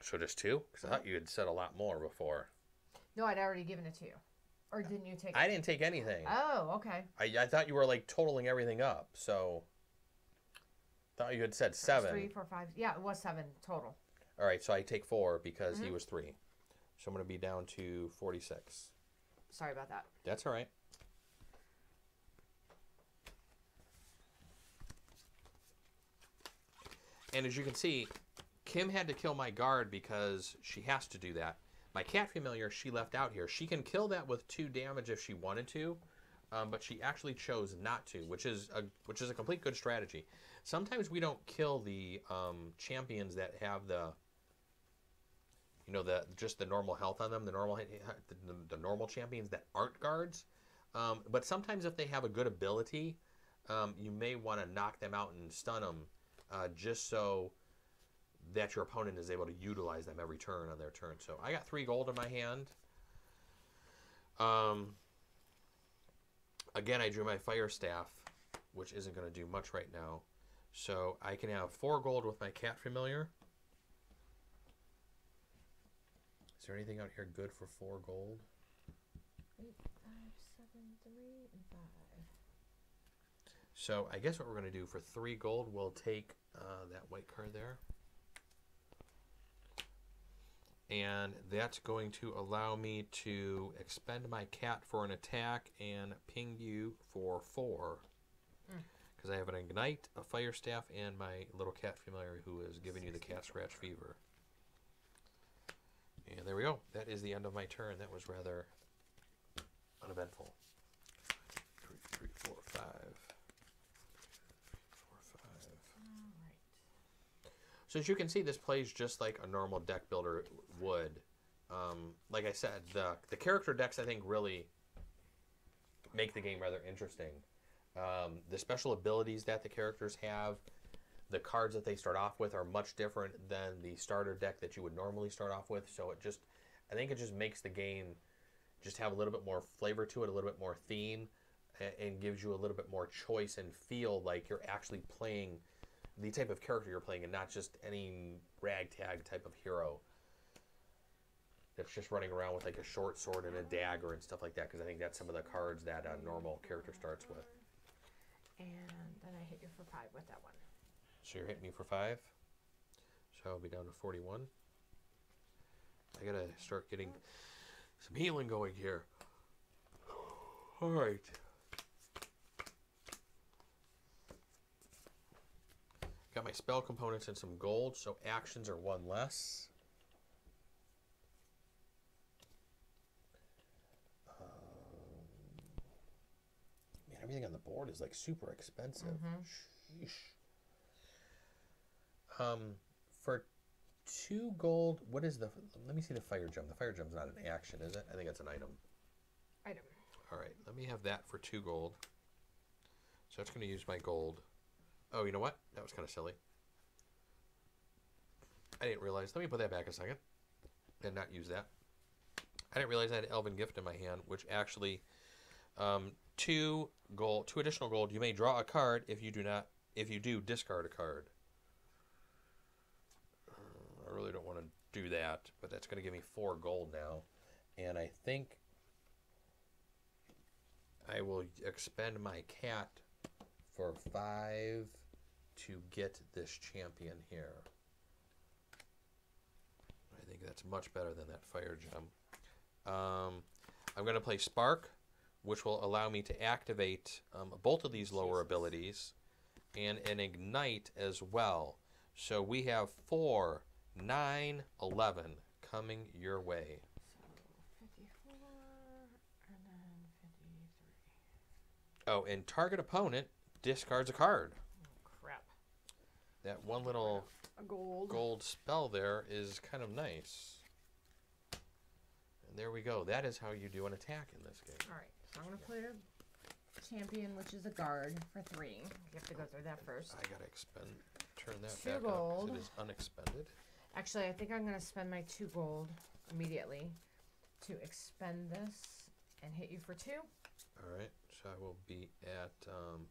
So just 2? Because I thought you had said a lot more before. No, I'd already given it to you. Or didn't you take it? I didn't take anything. Oh, okay. I thought you were like totaling everything up, so thought you had said 7. 3, 4, 5. Yeah, it was 7 total. All right, so I take 4 because he was 3. So I'm going to be down to 46. Sorry about that. That's all right. And as you can see, Kim had to kill my guard because she has to do that. My cat familiar, she left out here. She can kill that with 2 damage if she wanted to, but she actually chose not to, which is a complete good strategy. Sometimes we don't kill the champions that have just the normal health on them, the normal champions that aren't guards. But sometimes if they have a good ability, you may want to knock them out and stun them, just so that your opponent is able to utilize them every turn on their turn. So I got 3 gold in my hand. Again, I drew my fire staff, which isn't going to do much right now. So I can have 4 gold with my cat familiar. Is there anything out here good for 4 gold? 8, 5, 7, 3, and 5. So I guess what we're going to do for 3 gold, we'll take that white card there. And that's going to allow me to expend my cat for an attack and ping you for 4. Because I have an Ignite, a Fire Staff, and my little cat familiar who is giving you the cat scratch fever. And there we go. That is the end of my turn. That was rather uneventful. 3, 3, 4, 5. 4, 5. All right. So as you can see, this plays just like a normal deck builder would. Like I said, the character decks, I think, really make the game rather interesting. The special abilities that the characters have, the cards that they start off with are much different than the starter deck that you would normally start off with. So I think it just makes the game just have a little bit more flavor to it, a little bit more theme, and gives you a little bit more choice and feel like you're actually playing the type of character you're playing and not just any ragtag type of hero that's just running around with like a short sword and a dagger and stuff like that, because I think that's some of the cards that a normal character starts with. And then I hit you for 5 with that one. So you're hitting me for 5. So I'll be down to 41. I gotta start getting some healing going here. All right. Got my spell components and some gold, so actions are 1 less. Man, everything on the board is like super expensive. Sheesh. For 2 gold, what is the... Let me see the fire gem. The fire gem's not an action, is it? I think it's an item. Item. All right, let me have that for 2 gold. So that's going to use my gold. Oh, you know what? That was kind of silly. I didn't realize. Let me put that back a second. And not use that. I didn't realize I had Elven Gift in my hand, which actually... 2 additional gold. You may draw a card. If you do, discard a card. I really don't want to do that, but that's going to give me 4 gold now. And I think I will expend my cat for 5 to get this champion here. I think that's much better than that fire gem. I'm going to play Spark, which will allow me to activate both of these lower abilities, and an Ignite as well. So we have 4, 9, 11 coming your way. So 54 and then 53. Oh, and target opponent discards a card. Oh, crap. That one little a gold spell there is kind of nice. And there we go. That is how you do an attack in this game. All right. So I'm going to play a champion, which is a guard, for 3. You have to go through that first. I got to turn that 2 back gold. up because it is unexpended. Actually, I think I'm going to spend my 2 gold immediately to expend this and hit you for 2. All right. So I will be at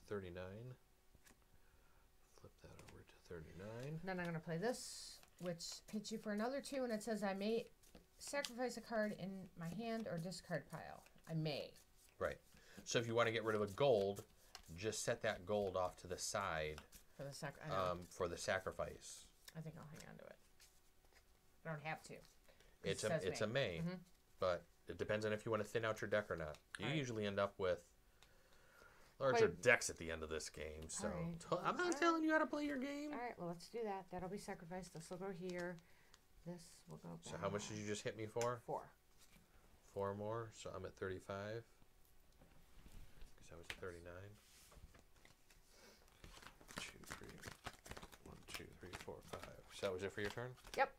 39. Flip that over to 39. Then I'm going to play this, which hits you for another 2, and it says I may sacrifice a card in my hand or discard pile. I may. Right. So if you want to get rid of a gold, just set that gold off to the side for the sacrifice. I think I'll hang on to it. I don't have to. It's a may, but it depends on if you want to thin out your deck or not. You usually end up with larger decks at the end of this game. So I'm not telling you how to play your game. All right, well, let's do that. That'll be sacrificed. This will go here. This will go back. So how much did you just hit me for? 4. 4 more. So I'm at 35. Because I was at 39. 2, 3. 1, 2, 3, 4, 5. So that was it for your turn? Yep.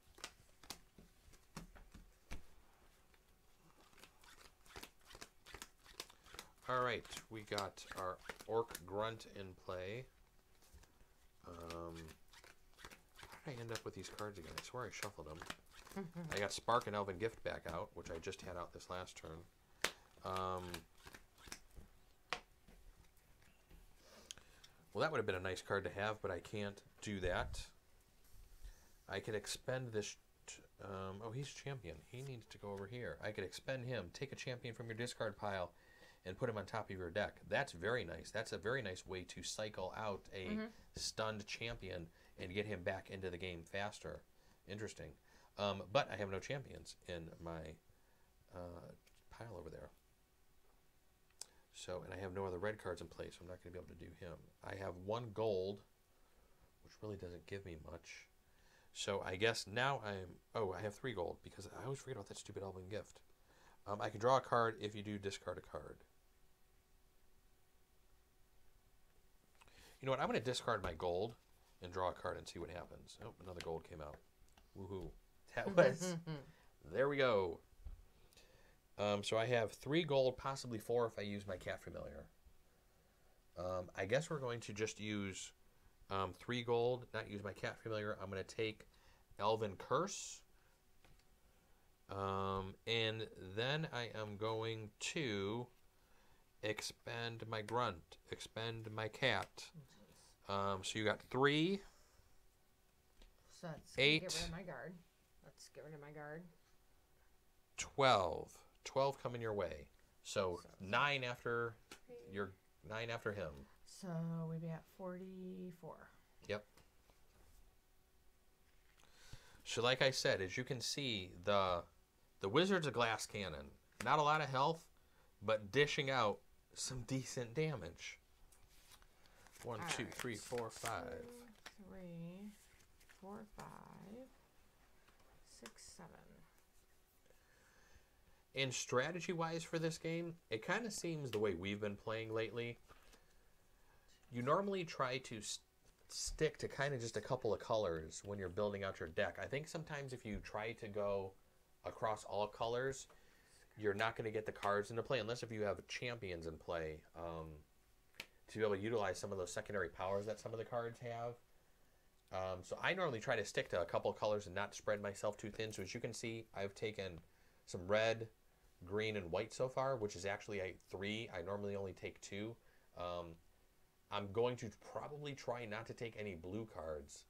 All right, we got our Orc Grunt in play. How did I end up with these cards again? I swear I shuffled them. I got Spark and Elven Gift back out, which I just had out this last turn. Well, that would have been a nice card to have, but I can't do that. I could expend this... oh, he's champion. He needs to go over here. I could expend him, take a champion from your discard pile, and put him on top of your deck. That's very nice. That's a very nice way to cycle out a stunned champion and get him back into the game faster. Interesting. But I have no champions in my pile over there. So, and I have no other red cards in play, so I'm not going to be able to do him. I have 1 gold, which really doesn't give me much. So I guess now I have 3 gold, because I always forget about that stupid Elven Gift. I can draw a card if you do discard a card. You know what? I'm going to discard my gold and draw a card and see what happens. Oh, another gold came out. Woohoo. That was... There we go. So I have 3 gold, possibly 4 if I use my Cat Familiar. I guess we're going to just use 3 gold, not use my Cat Familiar. I'm going to take Elven Curse. And then I am going to expend my Grunt, expend my Cat. So you got 3. So let's 8. get rid of my guard. Let's get rid of my guard. 12. 12 coming your way. So 9 after your 9 after him. So we'd be at 44. Yep. So like I said, as you can see, the Wizard's a glass cannon. Not a lot of health, but dishing out some decent damage. 1, 2, 3, 4, 5. 2, 3, 4, 5, 6, 7. And strategy-wise for this game, it kind of seems the way we've been playing lately. You normally try to stick to kind of just a couple of colors when you're building out your deck. I think sometimes if you try to go across all colors, you're not going to get the cards into play, unless if you have champions in play, to be able to utilize some of those secondary powers that some of the cards have. So I normally try to stick to a couple of colors and not spread myself too thin. So as you can see, I've taken some red, green, and white so far, which is actually 3. I normally only take 2. I'm going to probably try not to take any blue cards,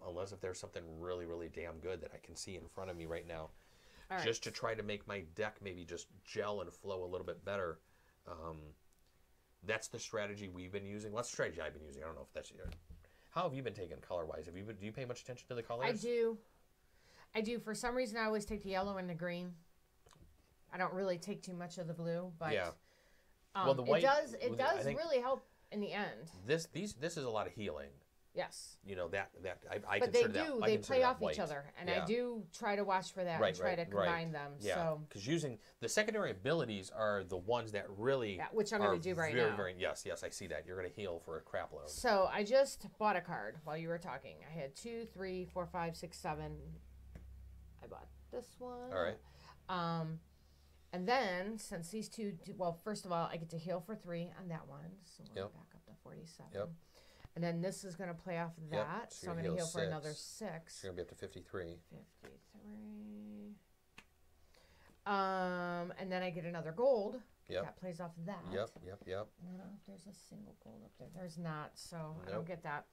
unless if there's something really, really damn good that I can see in front of me right now. Just to try to make my deck maybe just gel and flow a little bit better that's the strategy we've been using. What's the strategy I've been using? I don't know if that's... How have you been taking color-wise? Do you pay much attention to the colors? I do. For some reason, I always take the yellow and the green. I don't really take too much of the blue, but yeah. Well, the white, it does really help in the end. This is a lot of healing. Yes. You know, I but consider they do. that. They play off each other, and I do try to watch for that and try to combine them. Yeah, because using the secondary abilities are the ones that really which I'm going to do right now. Yes, I see that. You're going to heal for a crap load. So I just bought a card while you were talking. I had 2, 3, 4, 5, 6, 7. I bought this one. All right. And then, since these two, well, first of all, I get to heal for 3 on that one. So we're back up to 47. Yep. And then this is going to play off of that. Yep. So I'm going to heal for another 6. So you're going to be up to 53. And then I get another gold. Yep. That plays off of that. Yep. And I don't know if there's a single gold up there. There's not, so I don't get that.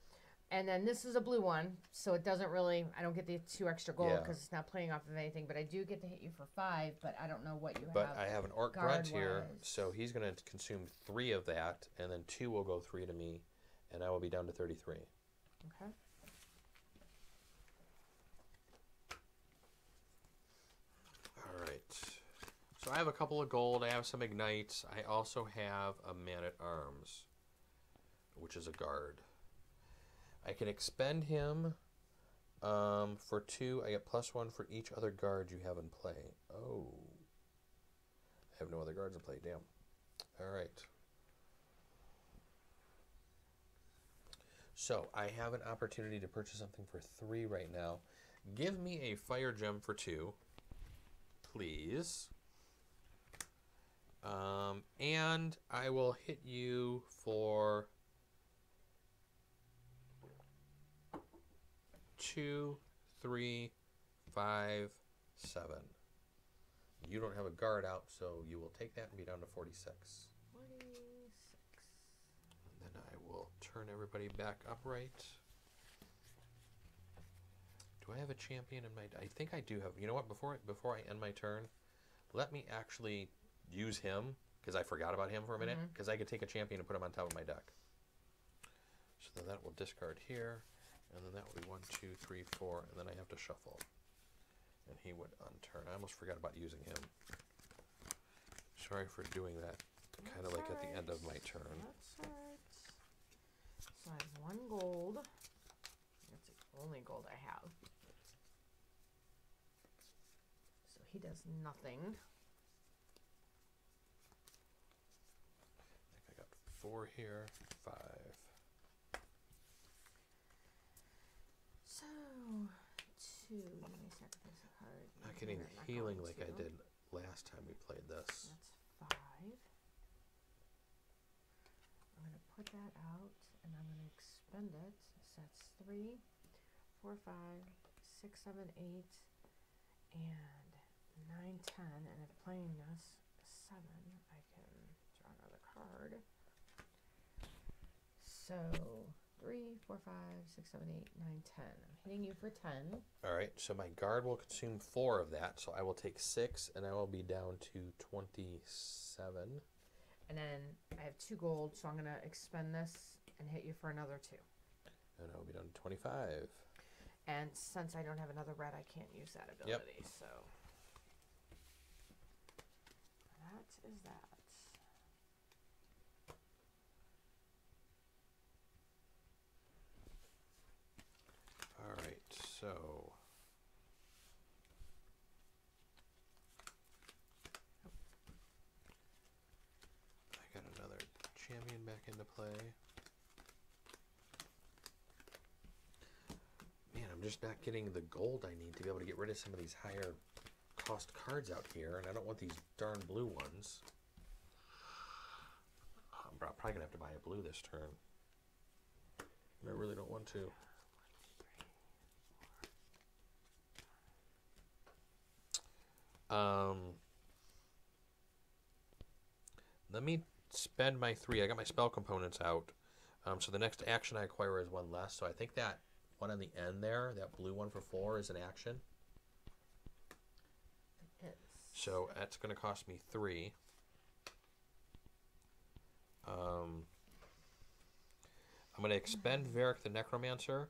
And then this is a blue one, so it doesn't really, I don't get the 2 extra gold because it's not playing off of anything, but I do get to hit you for 5, but I don't know what you have. But I have an Orc Grunt here, so he's going to consume 3 of that, and then 2 will go 3 to me, and I will be down to 33. Okay. All right. So I have a couple of gold, I have some ignites, I also have a Man-at-Arms, which is a guard. I can expend him for 2. I get +1 for each other guard you have in play. Oh. I have no other guards in play. Damn. All right. So I have an opportunity to purchase something for 3 right now. Give me a fire gem for 2, please. And I will hit you for 2, 3, 5, 7. You don't have a guard out, so you will take that and be down to 46. 46. And then I will turn everybody back upright. Do I have a champion in my... I think I do have... You know what? Before I end my turn, let me actually use him, because I forgot about him for a minute, because I could take a champion and put him on top of my deck. So then that will discard here. And then that would be 1, 2, 3, 4, and then I have to shuffle. And he would unturn. I almost forgot about using him. Sorry for doing that kind of like at the end of my turn. That's alright. So I have 1 gold. That's the only gold I have. So he does nothing. I think I got 4 here, 5. So, 2. Let me sacrifice a card. Not getting healing like I did last time we played this. That's 5. I'm going to put that out, and I'm going to expend it. So that's 3, 4, 5, 6, 7, 8, and 9, 10. And if playing this 7, I can draw another card. So 3, 4, 5, 6, 7, 8, 9, 10. I'm hitting you for 10. All right, so my guard will consume 4 of that, so I will take 6, and I will be down to 27. And then I have 2 gold, so I'm going to expend this and hit you for another 2. And I will be down to 25. And since I don't have another red, I can't use that ability, so that is that. All right, so I got another champion back into play. Man, I'm just not getting the gold I need to be able to get rid of some of these higher cost cards out here, and I don't want these darn blue ones. I'm probably gonna have to buy a blue this turn. I really don't want to. Let me spend my 3. I got my spell components out. So the next action I acquire is 1 less. So I think that one on the end there, that blue one for 4, is an action. So that's going to cost me 3. I'm going to expend Varric the Necromancer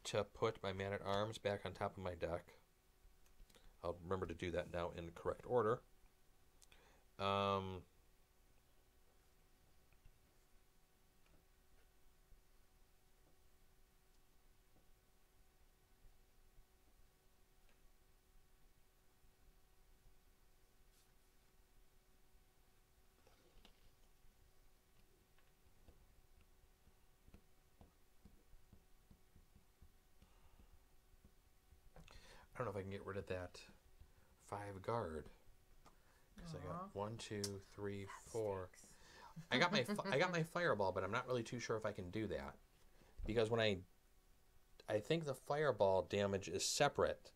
to put my Man-at-Arms back on top of my deck. I'll remember to do that now in correct order. I don't know if I can get rid of that 5 guard. Because I got 1, 2, 3, 4. I got my fireball, but I'm not really too sure if I can do that. Because when I think the fireball damage is separate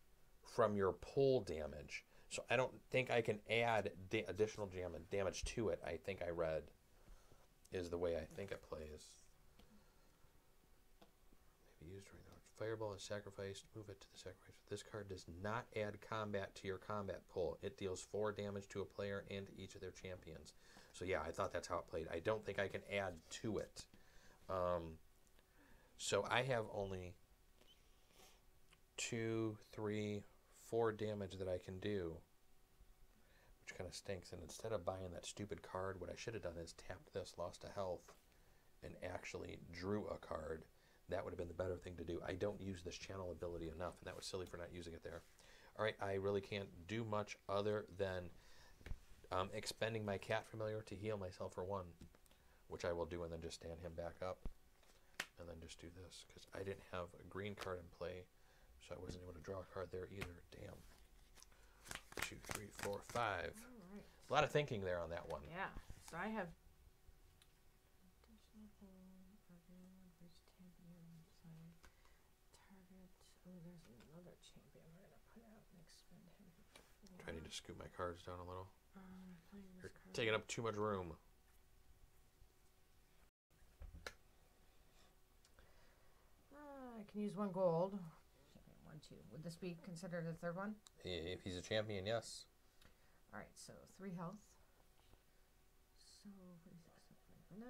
from your pull damage. So I don't think I can add additional damage to it. I think I read is the way I think it plays. Maybe used during the fireball is sacrificed. Move it to the sacrifice. This card does not add combat to your combat pull. It deals 4 damage to a player and to each of their champions. So yeah, I thought that's how it played. I don't think I can add to it. So I have only 2, 3, 4 damage that I can do, which kind of stinks. And instead of buying that stupid card, what I should have done is tapped this, lost a health, and actually drew a card. That would have been the better thing to do. I don't use this channel ability enough, and that was silly for not using it there. All right, I really can't do much other than expending my cat familiar to heal myself for 1, which I will do, and then just stand him back up, and then just do this, because I didn't have a green card in play, so I wasn't able to draw a card there either. Damn. 2, 3, 4, 5. All right. A lot of thinking there on that one. Yeah. So I have there's another champion we're going to put out and expend him. I need to scoot my cards down a little. You're Card. taking up too much room. I can use 1 gold. 1, 2. Would this be considered a third one? If he's a champion, yes. All right, so 3 health. So 46, 9.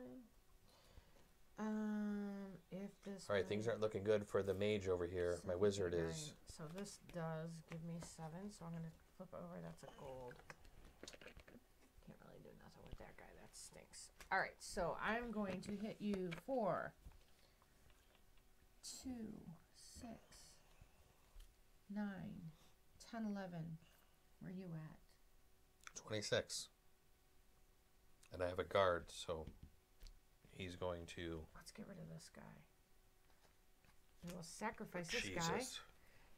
If this. All right, things aren't looking good for the mage over here. My wizard is. So this does give me 7. So I'm gonna flip over. That's a gold. Can't really do nothing with that guy. That stinks. All right, so I'm going to hit you for 2, 6, 9, 10, 11. Where are you at? 26. And I have a guard, so he's going to. Let's get rid of this guy. We will sacrifice this guy,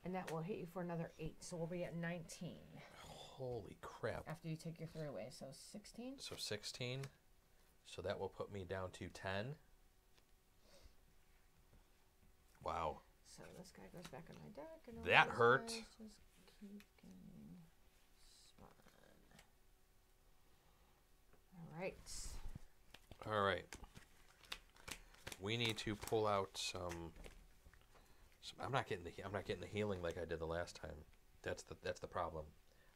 and that will hit you for another 8. So we'll be at 19. Holy crap. After you take your 3 away. So 16? So 16. So that will put me down to 10. Wow. So this guy goes back in my deck. And all that hurt. Just keep getting spun. All right. All right. We need to pull out some. I'm not getting the healing like I did the last time. That's the problem.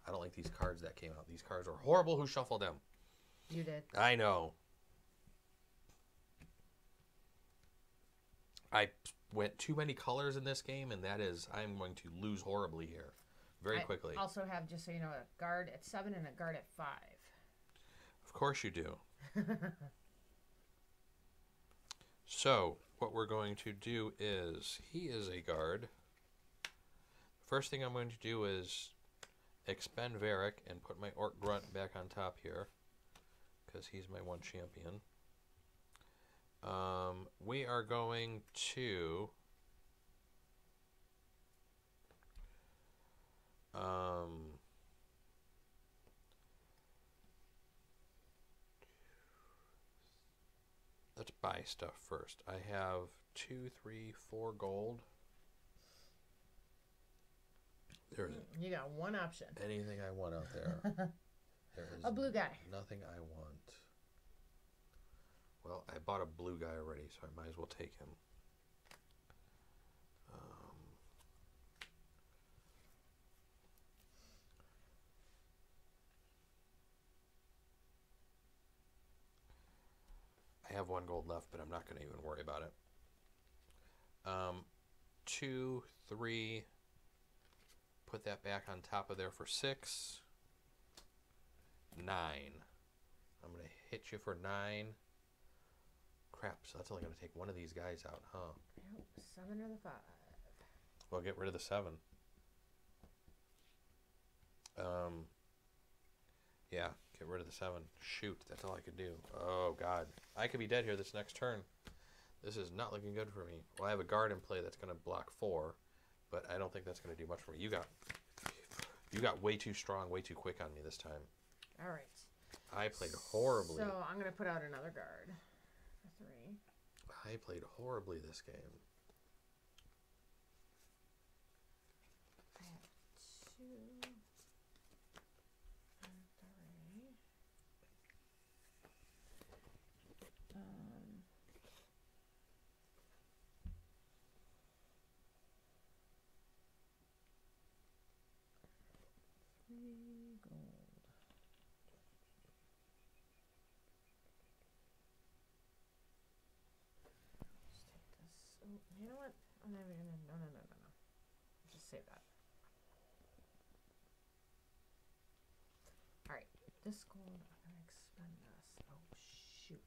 I don't like these cards that came out. These cards are horrible. Who shuffled them? You did. I know. I went too many colors in this game, and that is, I'm going to lose horribly here, very quickly. I also have, just so you know, a guard at 7 and a guard at 5. Of course you do. So, what we're going to do is, he is a guard. First thing I'm going to do is expend Varric and put my Orc Grunt back on top here, because he's my 1 champion. We are going to let's buy stuff first. I have 2, 3, 4 gold. There isn't. You got 1 option. Anything I want out there. There is a blue guy. Nothing I want. Well, I bought a blue guy already, so I might as well take him. have 1 gold left, but I'm not going to even worry about it. 2, 3. Put that back on top of there for 6. 9. I'm going to hit you for 9. Crap, so that's only going to take one of these guys out, huh? Yep, 7 or the 5. Well, get rid of the 7. Yeah, get rid of the 7. Shoot, that's all I could do. Oh, God. I could be dead here this next turn. This is not looking good for me. Well, I have a guard in play that's going to block 4, but I don't think that's going to do much for me. You got way too strong, way too quick on me this time. All right. I played horribly. So I'm going to put out another guard for 3. I played horribly this game. I have 2 and 3. Gold. Just take this. Oh, you know what? I'm not even gonna. No. Just save that. All right. This gold. I'm gonna expend this. Oh shoot.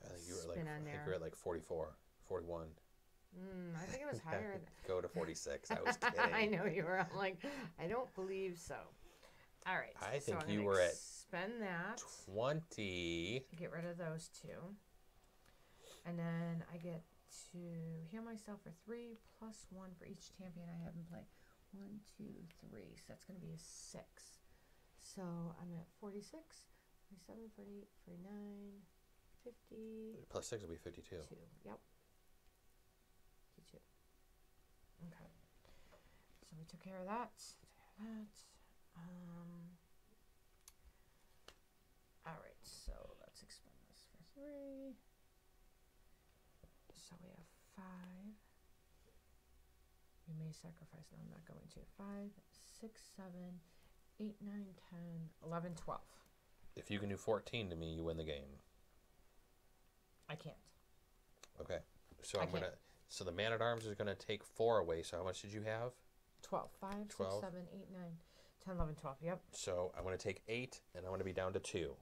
I think you were at like 44, 41. I think it was higher. Go to 46. I was kidding. I know you were. I'm like, I don't believe so. All right. I think so you were at spend that. 20. Get rid of those 2. And then I get to heal myself for 3 plus 1 for each champion I have in play. 1, 2, 3. So that's going to be a 6. So I'm at 46, 47, 48, 49, 50. Plus 6 will be 52. 2. Yep. 52. Okay. So we took care of that. All right. So let's expend this for 3. So we have 5. We may sacrifice. No, I'm not going to. 5, 6, 7, 8, 9, 10, 11, 12. If you can do 14 to me, you win the game. I can't. Okay. So So the man-at-arms is going to take 4 away. So how much did you have? 12. 5, 12. 6, 7, 8, 9, 10, 11, 12. Yep. So I'm going to take 8, and I'm going to be down to 2.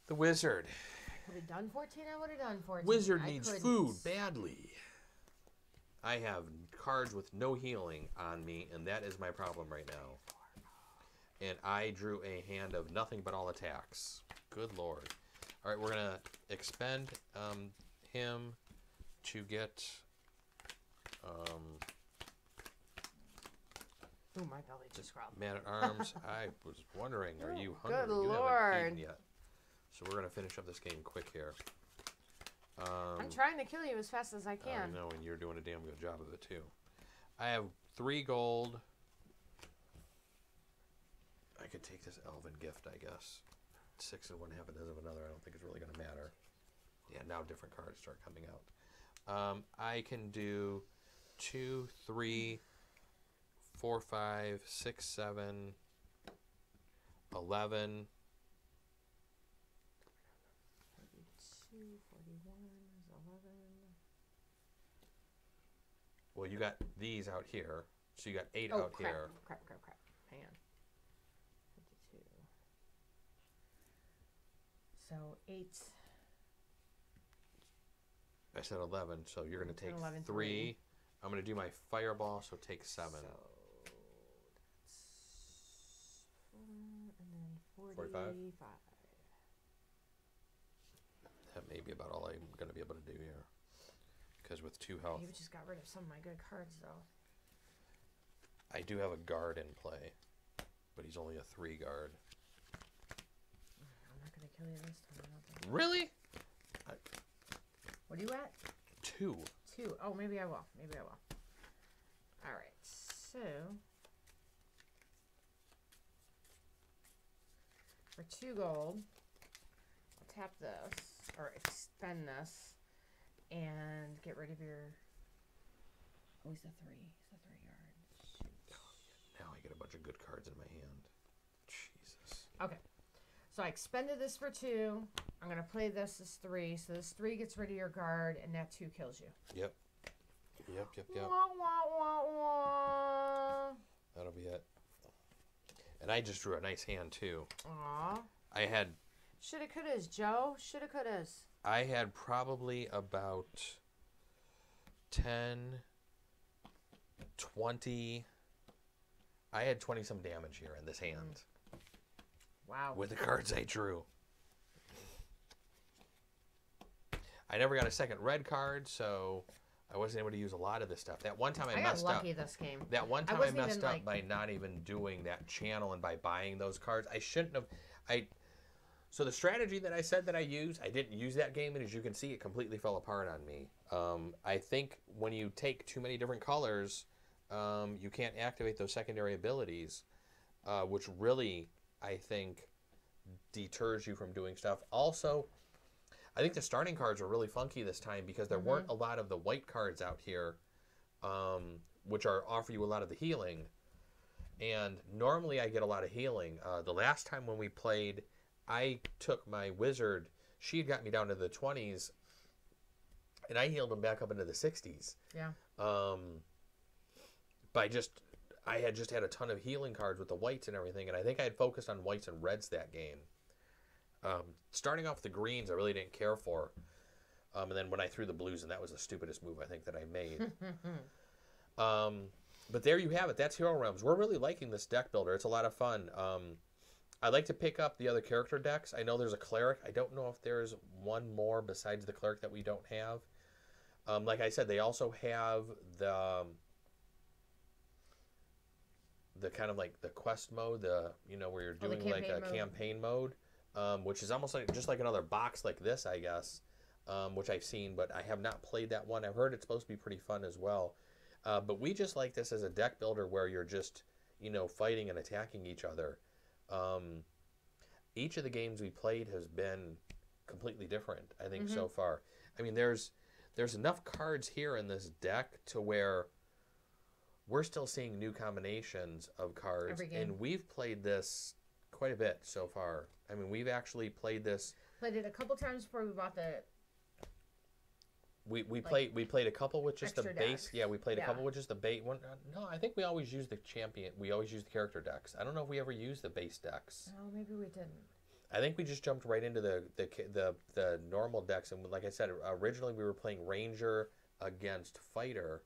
The wizard. I could have done 14. I would have done 14. Wizard needs food badly. I have cards with no healing on me, and that is my problem right now. And I drew a hand of nothing but all attacks. Good Lord. All right, we're going to expend him to get... Ooh, my belly just growled. Man-at-arms. I was wondering, are you hungry? Good You Lord. haven't eaten yet. So we're going to finish up this game quick here. I'm trying to kill you as fast as I can. I know, and you're doing a damn good job of it, too. I have 3 gold. I could take this elven gift, I guess. 6 of one, half a dozen of another. I don't think it's really going to matter. Yeah, now different cards start coming out. I can do 2, 3, 4, 5, 6, 7, 11. 42, 41, 11. Well, you got these out here. So you got 8 Oh, out crap, here. crap. Hang on. 52. So 8. I said 11, so you're going to take 11, 3. I'm going to do my fireball, so take 7. So that's 4, and then 45? 45. That may be about all I'm going to be able to do here. Because with 2 health, You just got rid of some of my good cards, though. I do have a guard in play. But he's only a 3 guard. I'm not going to kill you this time. Really? What are you at? 2. 2. Oh, maybe I will. All right. So for 2 gold, I'll tap this or expend this and get rid of your. Oh, he's a 3. He's a 3 guard. Shoot. I get a bunch of good cards in my hand. Jesus. Okay. So I expended this for 2. I'm going to play this as 3. So this 3 gets rid of your guard, and that 2 kills you. Yep. Wah, wah, wah. That'll be it. And I just drew a nice hand, too. Aw. I had... Shoulda, couldas, Joe. Shoulda, couldas. I had probably about 10, 20... I had 20-some damage here in this hand. Wow. With the cards I drew. I never got a second red card, so I wasn't able to use a lot of this stuff. That one time I messed up. I got lucky this game. That one time I messed up by not even doing that channel and by buying those cards. I shouldn't have. So the strategy that I said that I used, I didn't use that game, and as you can see, it completely fell apart on me. I think when you take too many different colors, you can't activate those secondary abilities, which really, I think, deters you from doing stuff. Also, I think the starting cards were really funky this time because there weren't a lot of the white cards out here, which offer you a lot of the healing. And normally I get a lot of healing. The last time when we played, I took my wizard. She had got me down to the 20s, and I healed him back up into the 60s. Yeah. I had just had a ton of healing cards with the whites and everything, and I think I had focused on whites and reds that game. Starting off with the greens, I really didn't care for. And then when I threw the blues, and that was the stupidest move I think that I made. But there you have it. That's Hero Realms. We're really liking this deck builder. It's a lot of fun. I like to pick up the other character decks. I know there's a cleric. I don't know if there's one more besides the cleric that we don't have. Like I said, they also have the kind of like the quest mode, where you're doing like a campaign mode, which is almost like just like another box like this, I guess, which I've seen, but I have not played that one. I've heard it's supposed to be pretty fun as well. But we just like this as a deck builder where you're just, fighting and attacking each other. Each of the games we played has been completely different, I think, so far. I mean, there's enough cards here in this deck to where we're still seeing new combinations of cards, and we've played this quite a bit so far. I mean, we've actually played this. Played it a couple times before we bought the. We played a couple with just the base. Decks. Yeah, we played a couple with just the base. No, I think we always use the champion. We always use the character decks. I don't know if we ever used the base decks. Oh, maybe we didn't. I think we just jumped right into the normal decks, and like I said, originally we were playing Ranger against Fighter.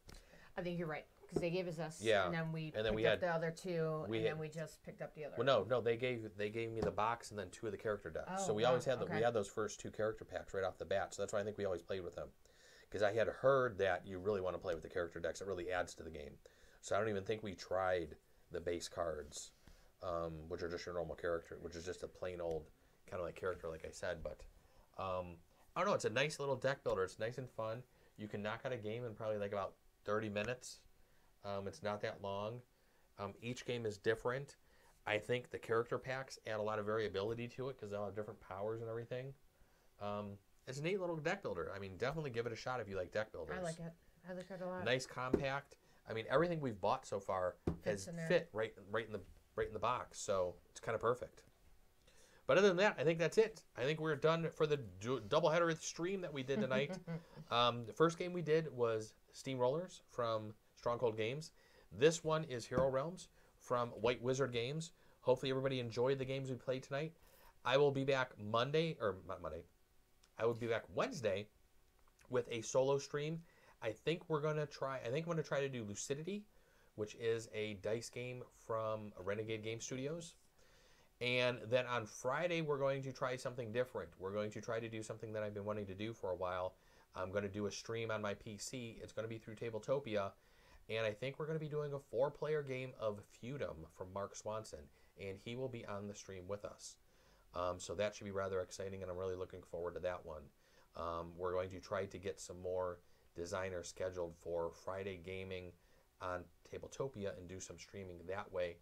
I think you're right. Because they gave us yeah, and then we picked up the other 2, and then we just picked up the other. Well, no, they gave me the box and then 2 of the character decks. Oh, so we always had we had those first 2 character packs right off the bat. So that's why I think we always played with them. Because I had heard that you really want to play with the character decks. It really adds to the game. So I don't even think we tried the base cards, which are just your normal character, which is just a plain old kind of like character, like I said. But I don't know. It's a nice little deck builder. It's nice and fun. You can knock out a game in probably like about 30 minutes. It's not that long. Each game is different. I think the character packs add a lot of variability to it because they'll have different powers and everything. It's a neat little deck builder. I mean, definitely give it a shot if you like deck builders. I like it. I like it a lot. Nice, compact. I mean, everything we've bought so far has fit right in the box. So it's kind of perfect. But other than that, I think that's it. I think we're done for the doubleheader stream that we did tonight. The first game we did was SteamRollers from Stronghold Games. This one is Hero Realms from White Wizard Games. Hopefully everybody enjoyed the games we played tonight. I will be back I will be back Wednesday with a solo stream. I think I'm going to try to do Lucidity, which is a dice game from Renegade Game Studios. And then on Friday, we're going to try something different. We're going to try to do something that I've been wanting to do for a while. I'm going to do a stream on my PC. It's going to be through Tabletopia. And I think we're going to be doing a 4-player game of Feudum from Mark Swanson. And he will be on the stream with us. So that should be rather exciting, and I'm really looking forward to that one. We're going to try to get some more designers scheduled for Friday gaming on Tabletopia and do some streaming that way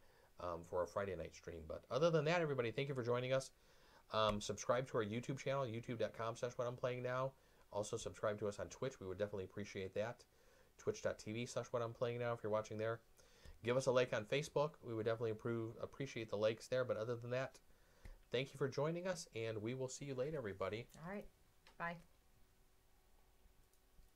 for a Friday night stream. But other than that, everybody, thank you for joining us. Subscribe to our YouTube channel, youtube.com/whatimplayingnow. Also subscribe to us on Twitch. We would definitely appreciate that. Twitch.tv/whatimplayingnow if you're watching there. Give us a like on Facebook. We would definitely appreciate the likes there. But other than that, thank you for joining us, and we will see you later, everybody. All right. Bye.